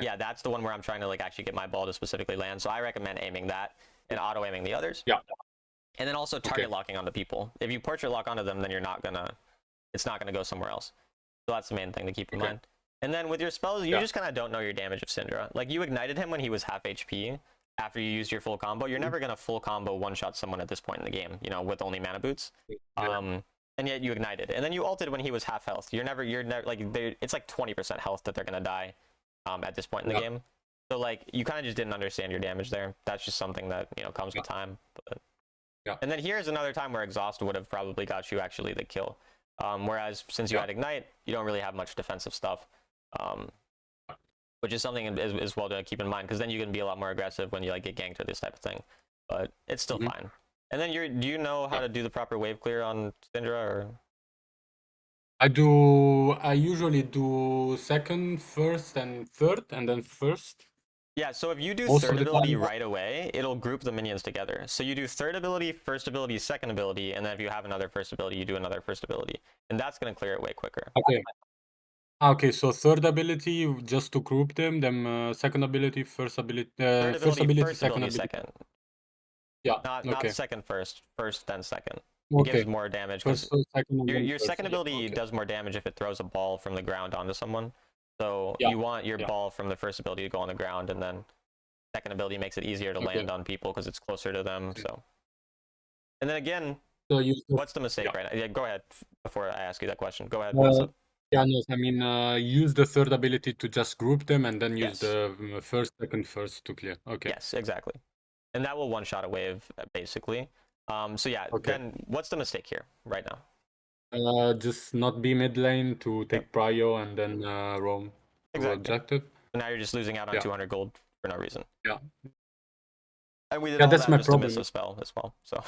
Speaker 1: yeah, that's the one where I'm trying to like actually get my ball to specifically land. So I recommend aiming that and auto aiming the others.
Speaker 2: Yeah.
Speaker 1: And then also target locking onto people. If you portrait lock onto them, then it's not gonna go somewhere else. So that's the main thing to keep in mind. And then with your spells, you just kind of don't know your damage of Syndra. Like you ignited him when he was half HP after you used your full combo. You're never gonna full combo one-shot someone at this point in the game, with only mana boots. And yet you ignited, and then you ulted when he was half health. You're never like it's like 20% health that they're gonna die at this point in the game. So like you kind of just didn't understand your damage there. That's just something that comes with time. But and then here's another time where exhaust would have probably got you actually the kill. Whereas since you had ignite, you don't really have much defensive stuff. Which is something as well to keep in mind because then you can be a lot more aggressive when you like get ganked or this type of thing. But it's still fine. And then do you know how to do the proper wave clear on Syndra or?
Speaker 2: I usually do second, first, and third, and then first.
Speaker 1: Yeah, so if you do third ability right away, it'll group the minions together. So you do third ability, first ability, second ability, and then if you have another first ability, you do another first ability. And that's going to clear it way quicker.
Speaker 2: Okay, so third ability just to group them, then second ability, first ability, first ability, second ability. Yeah.
Speaker 1: Not second first then second. It gives more damage because your second ability does more damage if it throws a ball from the ground onto someone. So you want your ball from the first ability to go on the ground, and then second ability makes it easier to land on people because it's closer to them. So, and then again, what's the mistake right now? Yeah, go ahead before I ask you that question. Go ahead.
Speaker 2: Yeah, no, I mean, use the third ability to just group them, and then use the first, second, first to clear. Okay.
Speaker 1: Yes, exactly. And that will one-shot a wave, basically. So yeah, then what's the mistake here right now?
Speaker 2: Just not be mid lane to take prio and then roam to objective.
Speaker 1: So now you're just losing out on 200 gold for no reason.
Speaker 2: Yeah.
Speaker 1: And we did all
Speaker 2: that's
Speaker 1: that
Speaker 2: my
Speaker 1: just
Speaker 2: problem.
Speaker 1: to miss a spell as well. So.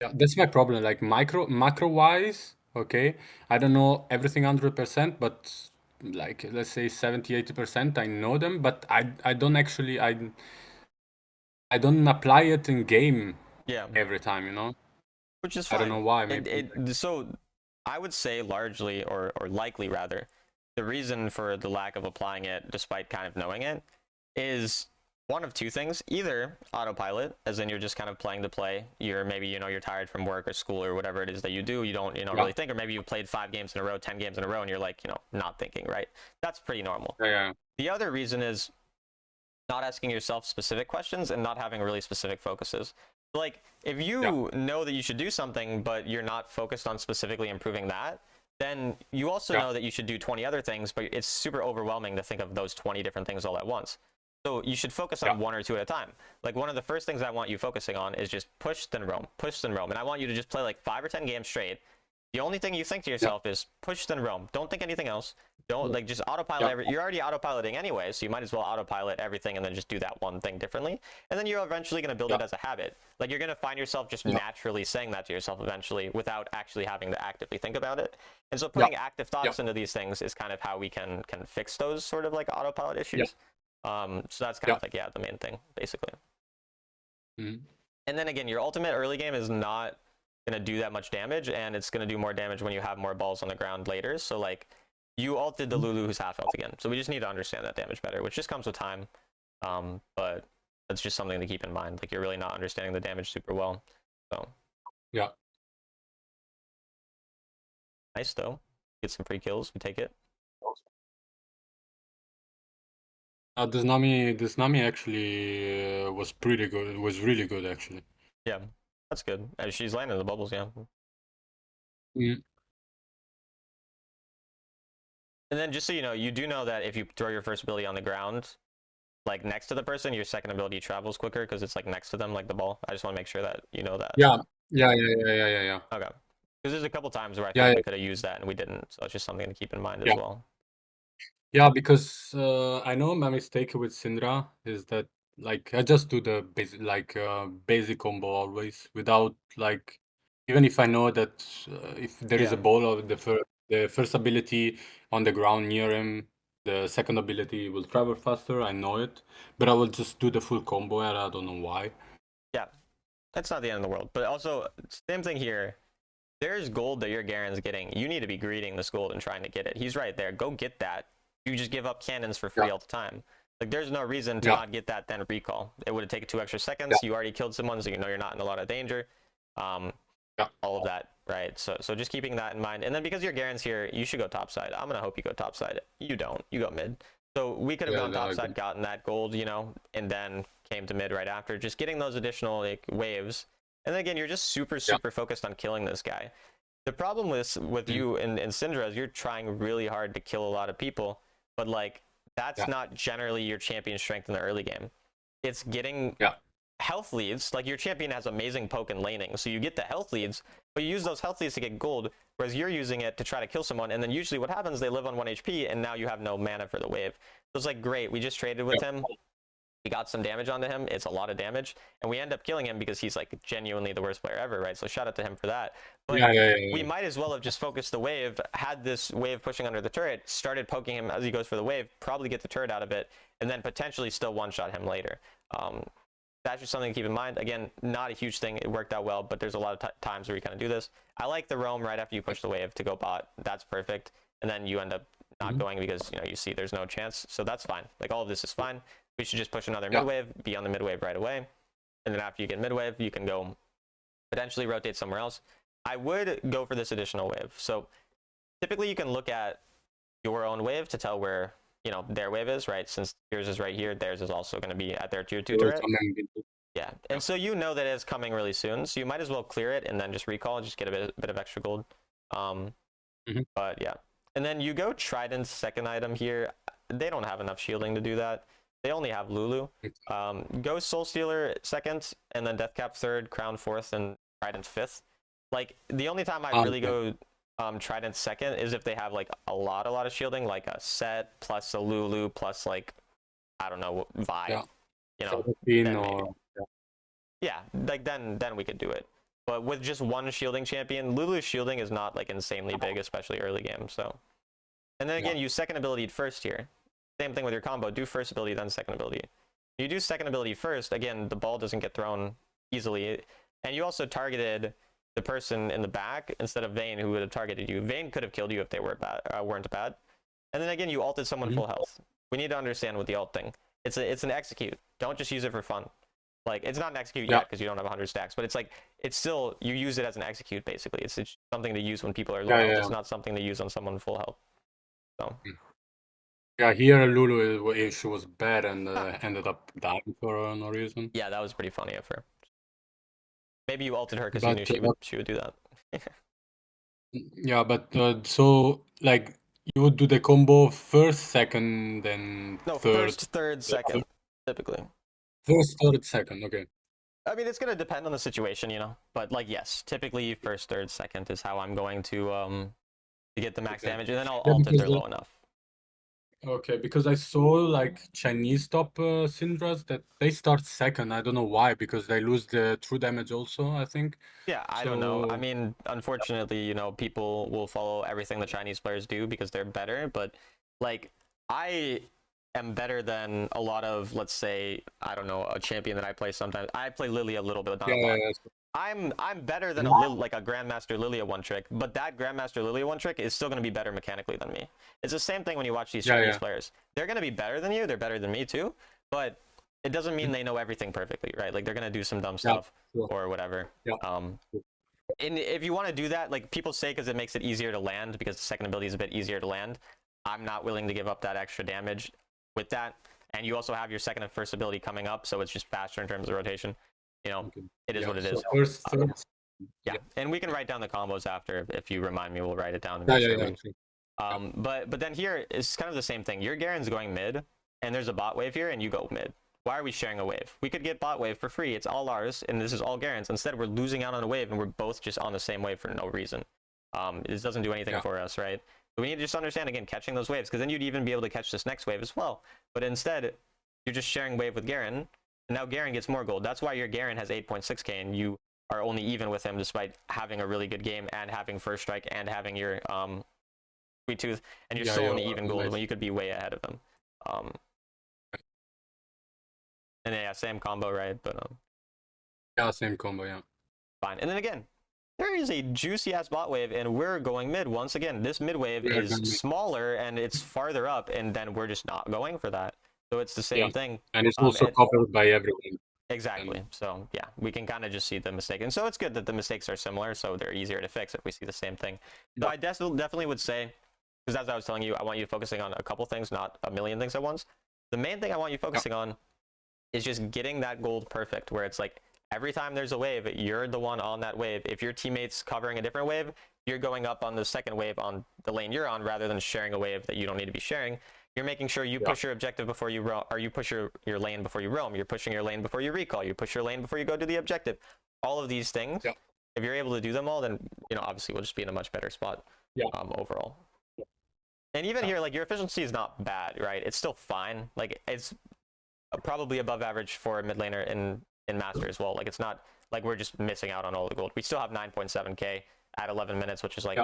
Speaker 2: Yeah, that's my problem. Like macro wise, okay, I don't know everything 100%, but like let's say 70-80%, I know them, but I don't actually I don't apply it in game every time,
Speaker 1: Which is fine.
Speaker 2: I don't know why. Maybe.
Speaker 1: So I would say largely or likely rather, the reason for the lack of applying it despite kind of knowing it is one of two things: either autopilot, as in you're just kind of playing to play. You're maybe, you're tired from work or school or whatever it is that you do. You don't really think, or maybe you played 5 games in a row, 10 games in a row, and you're like, not thinking, right? That's pretty normal.
Speaker 2: Yeah.
Speaker 1: The other reason is not asking yourself specific questions and not having really specific focuses. Like, if you know that you should do something, but you're not focused on specifically improving that, then you also know that you should do 20 other things, but it's super overwhelming to think of those 20 different things all at once. So you should focus on one or two at a time. Like, one of the first things I want you focusing on is just push, then roam, push, then roam. And I want you to just play like 5 or 10 games straight. The only thing you think to yourself is push, then roam. Don't think anything else. Don't like just autopilot. You're already autopiloting anyway, so you might as well autopilot everything and then just do that one thing differently. And then you're eventually going to build it as a habit. Like, you're going to find yourself just naturally saying that to yourself eventually without actually having to actively think about it. And so putting active thoughts into these things is kind of how we can fix those sort of like autopilot issues. So that's kind of like, the main thing, basically. And then again, your ultimate early game is not going to do that much damage, and it's going to do more damage when you have more balls on the ground later. So like, you ulted the Lulu who's half health again. So we just need to understand that damage better, which just comes with time. But that's just something to keep in mind. Like, you're really not understanding the damage super well. So nice though. Get some free kills. We take it.
Speaker 2: This Nami actually was pretty good. It was really good, actually.
Speaker 1: Yeah, that's good. She's landing the bubbles, yeah. And then just so you know, you do know that if you throw your first ability on the ground, like next to the person, your second ability travels quicker because it's like next to them, like the ball. I just want to make sure that you know that.
Speaker 2: Yeah.
Speaker 1: Okay. Because there's a couple times where I thought we could have used that and we didn't, so it's just something to keep in mind as well.
Speaker 2: Yeah, because I know my mistake with Syndra is that like I just do the basic combo always without like, even if I know that if there is a ball or the first ability on the ground near him, the second ability will travel faster. I know it, but I will just do the full combo, and I don't know why.
Speaker 1: Yeah, that's not the end of the world. But also, same thing here. There's gold that your Garen's getting. You need to be greeting this gold and trying to get it. He's right there. Go get that. You just give up cannons for free all the time. Like, there's no reason to not get that, then recall. It would have taken 2 extra seconds. You already killed someone, so you know you're not in a lot of danger. All of that, right? So just keeping that in mind. And then because your Garen's here, you should go topside. I'm going to hope you go topside. You don't. You go mid. So we could have gone topside, gotten that gold, and then came to mid right after. Just getting those additional like waves. And then again, you're just super focused on killing this guy. The problem with you and Syndra is you're trying really hard to kill a lot of people, but like, that's not generally your champion strength in the early game. It's getting health leads. Like, your champion has amazing poke and laning, so you get the health leads, but you use those health leads to get gold, whereas you're using it to try to kill someone, and then usually what happens, they live on 1 HP, and now you have no mana for the wave. So it's like, great, we just traded with him. We got some damage onto him. It's a lot of damage, and we end up killing him because he's like genuinely the worst player ever, right? So shout out to him for that. But we might as well have just focused the wave, had this wave pushing under the turret, started poking him as he goes for the wave, probably get the turret out of it, and then potentially still one-shot him later. That's just something to keep in mind. Again, not a huge thing. It worked out well, but there's a lot of times where you kind of do this. I like the roam right after you push the wave to go bot. That's perfect. And then you end up not going because you see there's no chance. So that's fine. Like, all of this is fine. We should just push another mid-wave, be on the mid-wave right away. And then after you get mid-wave, you can go potentially rotate somewhere else. I would go for this additional wave. So typically you can look at your own wave to tell where their wave is, right? Since yours is right here, theirs is also going to be at their tier 2 turret. Yeah, and so you know that it's coming really soon, so you might as well clear it and then just recall and just get a bit of extra gold. But yeah, and then you go Trident's second item here. They don't have enough shielding to do that. They only have Lulu. Go Soul Stealer second, and then Deathcap third, Crown fourth, and Trident fifth. Like, the only time I really go Trident second is if they have like a lot of shielding, like a Set plus a Lulu plus like, I don't know, Vi. Like then we could do it. But with just one shielding champion, Lulu's shielding is not like insanely big, especially early game. So, and then again, you second ability first here. Same thing with your combo. Do first ability, then second ability. You do second ability first, again, the ball doesn't get thrown easily. And you also targeted the person in the back instead of Vayne, who would have targeted you. Vayne could have killed you if they weren't bad. And then again, you ulted someone full health. We need to understand with the ult thing. It's an execute. Don't just use it for fun. Like it's not an execute
Speaker 2: Yeah.
Speaker 1: yet because you don't have 100 stacks, but it's like it's still you use it as an execute basically. It's something to use when people are low
Speaker 2: Yeah,
Speaker 1: health.
Speaker 2: yeah,
Speaker 1: It's not something to use on someone full health. So
Speaker 2: yeah. Here Lulu, she was bad and ended up dying for no reason.
Speaker 1: yeah, that was pretty funny of her. Maybe you ulted her because you knew
Speaker 2: But
Speaker 1: she would do that.
Speaker 2: yeah, but so like you would do the combo first, second, then
Speaker 1: No,
Speaker 2: third.
Speaker 1: first, third, second, typically.
Speaker 2: First, third, second. Okay.
Speaker 1: I mean, it's gonna depend on the situation, but like yes, typically first, third, second is how I'm going to get the max
Speaker 2: Okay.
Speaker 1: damage, and then I'll
Speaker 2: Yeah,
Speaker 1: ult if
Speaker 2: because
Speaker 1: they're low enough.
Speaker 2: okay, because I saw like Chinese top Syndras that they start second. I don't know why, because they lose the true damage also, I think.
Speaker 1: Yeah, I don't know. I
Speaker 2: So
Speaker 1: mean, unfortunately, people will follow everything the Chinese players do because they're better, but like I am better than a lot of, let's say, I don't know, a champion that I play sometimes. I play Lily a little bit, not
Speaker 2: yeah,
Speaker 1: a lot.
Speaker 2: yeah,
Speaker 1: I'm better than
Speaker 2: yeah.
Speaker 1: like a Grandmaster Lilia one trick, but that Grandmaster Lilia one trick is still going to be better mechanically than me. It's the same thing when you watch these
Speaker 2: Yeah,
Speaker 1: Chinese
Speaker 2: yeah.
Speaker 1: players. They're going to be better than you. They're better than me too, but it doesn't mean they know everything perfectly, right? Like they're going to do some dumb
Speaker 2: Yeah,
Speaker 1: stuff
Speaker 2: sure.
Speaker 1: or whatever.
Speaker 2: Yeah.
Speaker 1: And if you want to do that, like people say, because it makes it easier to land, because the second ability is a bit easier to land. I'm not willing to give up that extra damage with that. And you also have your second and first ability coming up, so it's just faster in terms of rotation.
Speaker 2: Okay.
Speaker 1: It is
Speaker 2: Yeah,
Speaker 1: what it
Speaker 2: so
Speaker 1: is.
Speaker 2: first, third.
Speaker 1: Yeah, and we can write down the combos after. If you remind me, we'll write it down
Speaker 2: Yeah, yeah, yeah.
Speaker 1: eventually.
Speaker 2: Sure.
Speaker 1: But then here is kind of the same thing. Your Garen's going mid, and there's a bot wave here, and you go mid. Why are we sharing a wave? We could get bot wave for free. It's all ours, and this is all Garen's. Instead, we're losing out on a wave, and we're both just on the same wave for no reason. This doesn't do anything for us, right? But we need to just understand, again, catching those waves, because then you'd even be able to catch this next wave as well. But instead, you're just sharing wave with Garen, and now Garen gets more gold. That's why your Garen has 8.6k, and you are only even with him despite having a really good game and having first strike and having your sweet tooth, and you're still only even gold when you could be way ahead of him. And yeah, same combo, right? But
Speaker 2: yeah, same combo, yeah.
Speaker 1: Fine. And then again, there is a juicy ass bot wave, and we're going mid once again. This mid wave is smaller and it's farther up, and then we're just not going for that. So it's the same thing.
Speaker 2: And it's also covered by everyone.
Speaker 1: Exactly. So yeah, we can kind of just see the mistake, and so it's good that the mistakes are similar, so they're easier to fix if we see the same thing. So I definitely would say, because as I was telling you, I want you focusing on a couple things, not a million things at once. The main thing I want you focusing on is just getting that gold perfect, where it's like every time there's a wave, you're the one on that wave. If your teammate's covering a different wave, you're going up on the second wave on the lane you're on, rather than sharing a wave that you don't need to be sharing. You're making sure you push your objective before you roam, or you push your lane before you roam. You're pushing your lane before you recall. You push your lane before you go to the objective. All of these things, if you're able to do them all, then obviously we'll just be in a much better spot overall. And even here, like your efficiency is not bad, right? It's still fine. Like it's probably above average for a mid laner in Master as well. Like it's not like we're just missing out on all the gold. We still have 9.7k at 11 minutes, which is like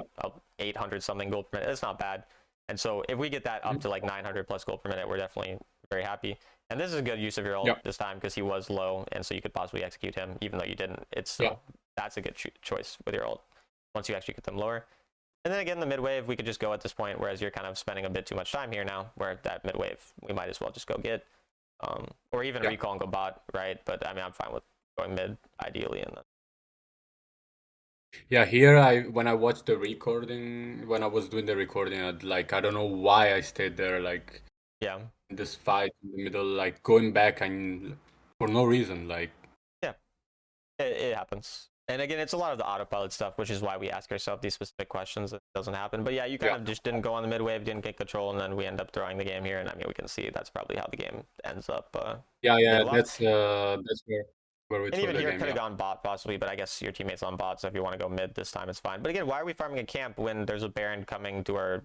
Speaker 1: 800 something gold per minute. It's not bad. And so if we get that up to like 900 plus gold per minute, we're definitely very happy. And this is a good use of your ult this time, because he was low, and so you could possibly execute him, even though you didn't. It's still that's a good choice with your ult once you actually get them lower. And then again, the mid wave we could just go at this point, whereas you're kind of spending a bit too much time here now, where that mid wave we might as well just go get. Or even recall and go bot, right? But I mean, I'm fine with going mid ideally. And then
Speaker 2: yeah, here when I watched the recording, when I was doing the recording, I don't know why I stayed there, like in this fight in the middle, like going back and for no reason, like
Speaker 1: it happens. And again, it's a lot of the autopilot stuff, which is why we ask ourselves these specific questions. It doesn't happen. But yeah, you kind of just didn't go on the mid wave, didn't get control, and then we end up throwing the game here. And I mean, we can see that's probably how the game ends up.
Speaker 2: that's where we
Speaker 1: and even here, it could have gone bot possibly, but I guess your teammate's on bot, so if you want to go mid this time, it's fine. But again, why are we farming a camp when there's a Baron coming to our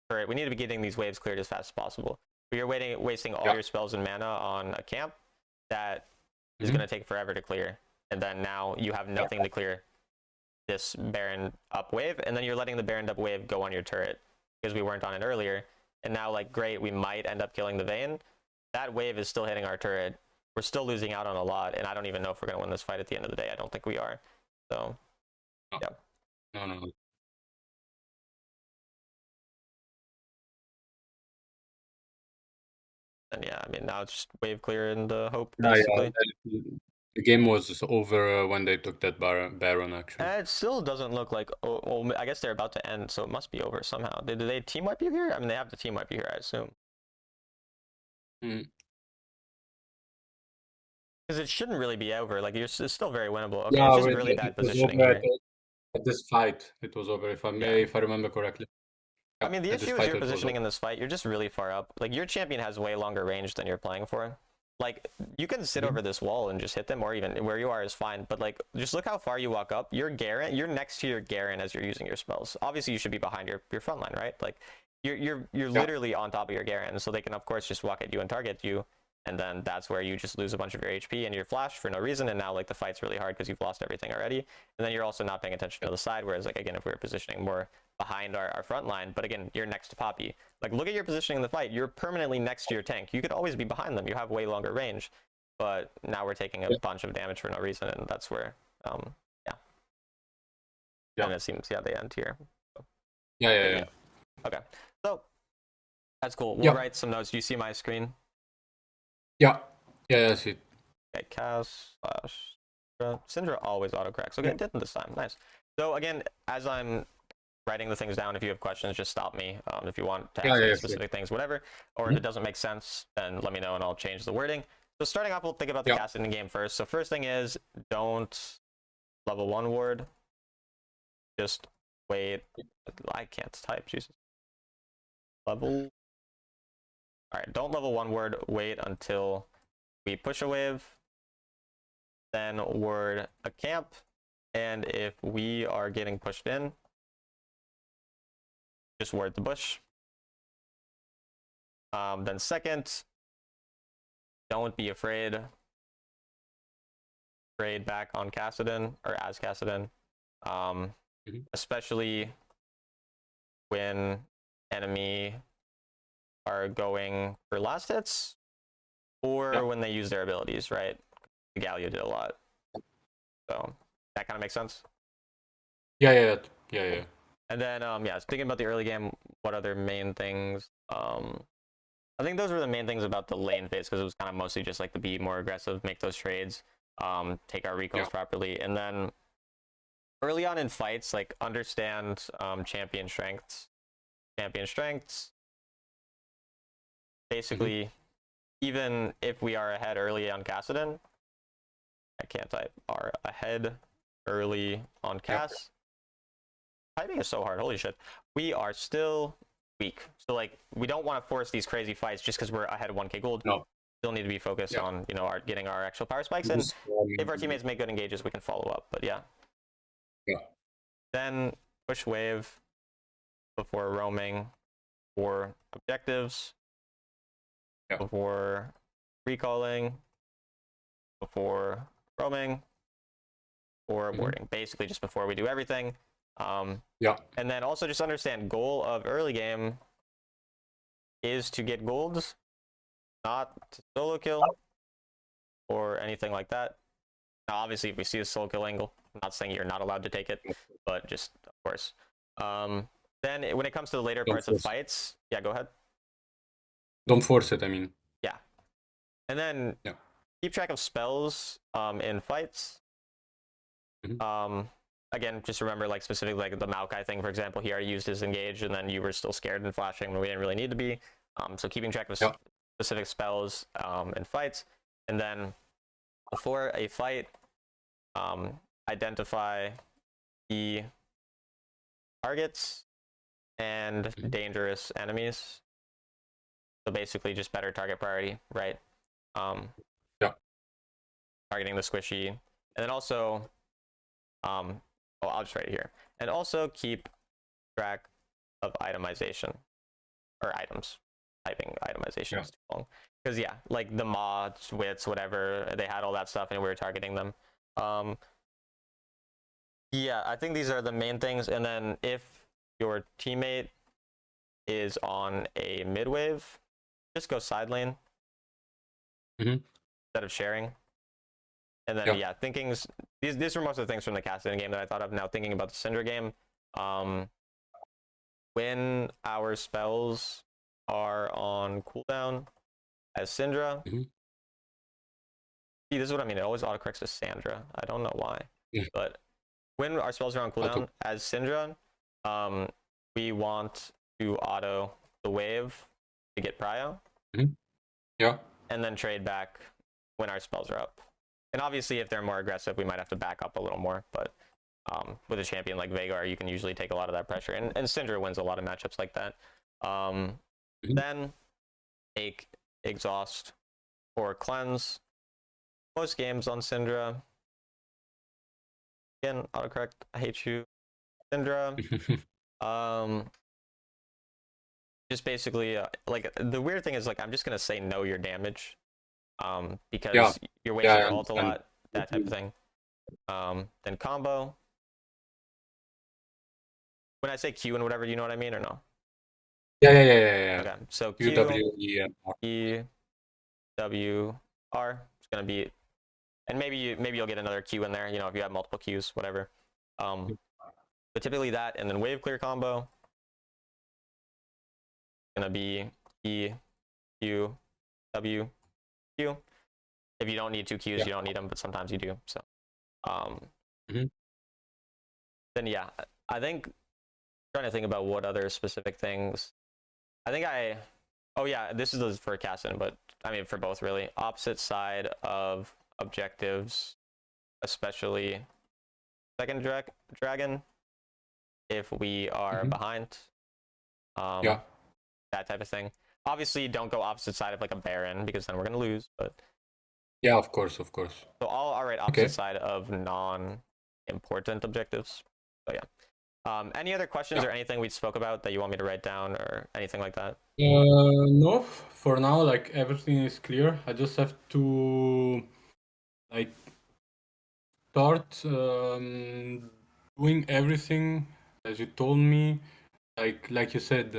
Speaker 1: turret? We need to be getting these waves cleared as fast as possible. But you're wasting all your spells and mana on a camp that is going to take forever to clear. And then now you have nothing to clear this Baron up wave, and then you're letting the Baron up wave go on your turret because we weren't on it earlier. And now, like, great, we might end up killing the Vayne. That wave is still hitting our turret. We're still losing out on a lot, and I don't even know if we're going to win this fight at the end of the day. I don't think we are. So, yeah.
Speaker 2: No.
Speaker 1: And yeah, I mean, now it's just wave clear and hope,
Speaker 2: Yeah,
Speaker 1: basically.
Speaker 2: the game was over when they took that Baron actually.
Speaker 1: It still doesn't look like. Oh, well, I guess they're about to end, so it must be over somehow. Did they team wipe you here? I mean, they have the team wipe you here, I assume.
Speaker 2: Mm.
Speaker 1: Because it shouldn't really be over. Like, it's still very winnable. Okay,
Speaker 2: Yeah,
Speaker 1: it's just
Speaker 2: wait,
Speaker 1: really
Speaker 2: it
Speaker 1: bad
Speaker 2: was
Speaker 1: positioning
Speaker 2: over
Speaker 1: here.
Speaker 2: at this fight. It was over, if I remember correctly.
Speaker 1: I mean, the
Speaker 2: At this
Speaker 1: issue is
Speaker 2: fight
Speaker 1: your
Speaker 2: it was
Speaker 1: positioning
Speaker 2: over.
Speaker 1: in this fight. You're just really far up. Like, your champion has way longer range than you're playing for. Like, you can sit over this wall and just hit them, or even where you are is fine. But like, just look how far you walk up. You're next to your Garen as you're using your spells. Obviously, you should be behind your front line, right? Like, you're literally on top of your Garen, so they can of course just walk at you and target you. And then that's where you just lose a bunch of your HP and your flash for no reason. And now like the fight's really hard because you've lost everything already. And then you're also not paying attention to the side. Whereas like again, if we were positioning more behind our front line, but again, you're next to Poppy. Like look at your positioning in the fight. You're permanently next to your tank. You could always be behind them. You have way longer range. But now we're taking a bunch of damage for no reason, and that's where, yeah. And it seems, yeah, they end here. So,
Speaker 2: Yeah.
Speaker 1: Okay, so that's cool. We'll write some notes. Do you see my screen?
Speaker 2: Yeah, I see it.
Speaker 1: Okay, cast slash Syndra always autocorrects. Okay, it didn't this time. Nice. So again, as I'm writing the things down, if you have questions, just stop me. If you want to ask specific things, whatever. Or if it doesn't make sense, then let me know and I'll change the wording. So starting off, we'll think about the casting in game first. So first thing is, don't level 1 ward. Just wait. I can't type, Jesus. Level. Alright, don't level 1 ward. Wait until we push a wave. Then ward a camp. And if we are getting pushed in, just ward the bush. Then second, don't be afraid. Trade back on Kassadin, or as Kassadin. Especially when enemy are going for last hits, or when they use their abilities, right? Galio did a lot. So that kind of makes sense?
Speaker 2: Yeah.
Speaker 1: And then, yeah, thinking about the early game, what other main things? I think those were the main things about the lane phase, because it was kind of mostly just like to be more aggressive, make those trades, take our recalls properly, and then early on in fights, like understand champion strengths. Basically, even if we are ahead early on Kassadin, I can't type, are ahead early on Cass. Typing is so hard, holy shit. We are still weak. So like, we don't want to force these crazy fights just because we're ahead of 1k gold.
Speaker 2: No.
Speaker 1: Still need to be focused on, you know, getting our actual power spikes. And if our teammates make good engages, we can follow up, but yeah. Then push wave before roaming for objectives, before recalling, before roaming, or warding. Basically just before we do everything. And then also just understand, goal of early game is to get golds, not to solo kill or anything like that. Now obviously if we see a solo kill angle, I'm not saying you're not allowed to take it, but just of course. Then when it comes to the later parts of fights, yeah, go ahead.
Speaker 2: Don't force it, I mean.
Speaker 1: Yeah. And then keep track of spells in fights. Again, just remember, like, specifically, like, the Maokai thing, for example, he already used his engage, and then you were still scared and flashing when we didn't really need to be. So keeping track of specific spells in fights. And then before a fight, identify the targets and dangerous enemies. So basically just better target priority, right? Targeting the squishy. And then also, I'll just write it here. And also keep track of itemization, or items. Typing itemization is too long. Because yeah, like the mods, wits, whatever, they had all that stuff and we were targeting them. Yeah, I think these are the main things. And then if your teammate is on a mid wave, just go side lane instead of sharing. And then yeah, thinkings. These were most of the things from the Kassadin game that I thought of. Now thinking about the Syndra game, when our spells are on cooldown, as Syndra.
Speaker 2: Mhm.
Speaker 1: See, this is what I mean. It always autocorrects to Syndra. I don't know why.
Speaker 2: Yeah.
Speaker 1: But when our spells are on cooldown
Speaker 2: Auto.
Speaker 1: as Syndra, we want to auto the wave to get prio,
Speaker 2: Yeah.
Speaker 1: and then trade back when our spells are up. And obviously, if they're more aggressive, we might have to back up a little more. But with a champion like Veigar, you can usually take a lot of that pressure. And Syndra wins a lot of matchups like that. Then take exhaust or cleanse. Most games on Syndra. Again, autocorrect. I hate you, Syndra. Just basically, like the weird thing is, like, I'm just gonna say know your damage, because
Speaker 2: Yeah.
Speaker 1: you're wasting
Speaker 2: Yeah, I
Speaker 1: your ult a
Speaker 2: understand.
Speaker 1: lot, that type of thing. Then combo. When I say Q and whatever, you know what I mean or no?
Speaker 2: Yeah.
Speaker 1: Okay, so
Speaker 2: U,
Speaker 1: Q,
Speaker 2: W, E, and R.
Speaker 1: E, W, R. It's gonna be, and maybe you'll get another Q in there. You know, if you have multiple Qs, whatever. But typically that, and then wave clear combo. Gonna be E, Q, W, Q. If you don't need two Qs, you don't need them, but sometimes you do. So, then yeah, I think trying to think about what other specific things. I think oh yeah, this is for Cassin, but I mean for both really. Opposite side of objectives, especially second dragon, if we are behind.
Speaker 2: Yeah.
Speaker 1: That type of thing. Obviously, don't go opposite side of like a Baron because then we're gonna lose. But
Speaker 2: Yeah, of course.
Speaker 1: so all right, opposite side of non-important objectives. So yeah. Any other questions or anything we spoke about that you want me to write down or anything like that?
Speaker 2: No, for now, like everything is clear. I just have to like start doing everything as you told me. Like you said,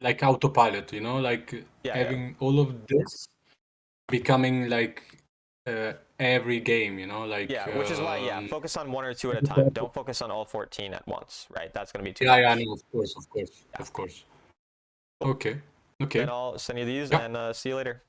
Speaker 2: like autopilot, you know, like having all of this becoming like every game, you know, like
Speaker 1: Yeah, which is why focus on one or two at a time. Don't focus on all 14 at once, right? That's gonna be too much.
Speaker 2: no, of course.
Speaker 1: Cool.
Speaker 2: Okay.
Speaker 1: Then I'll send you these and see you later.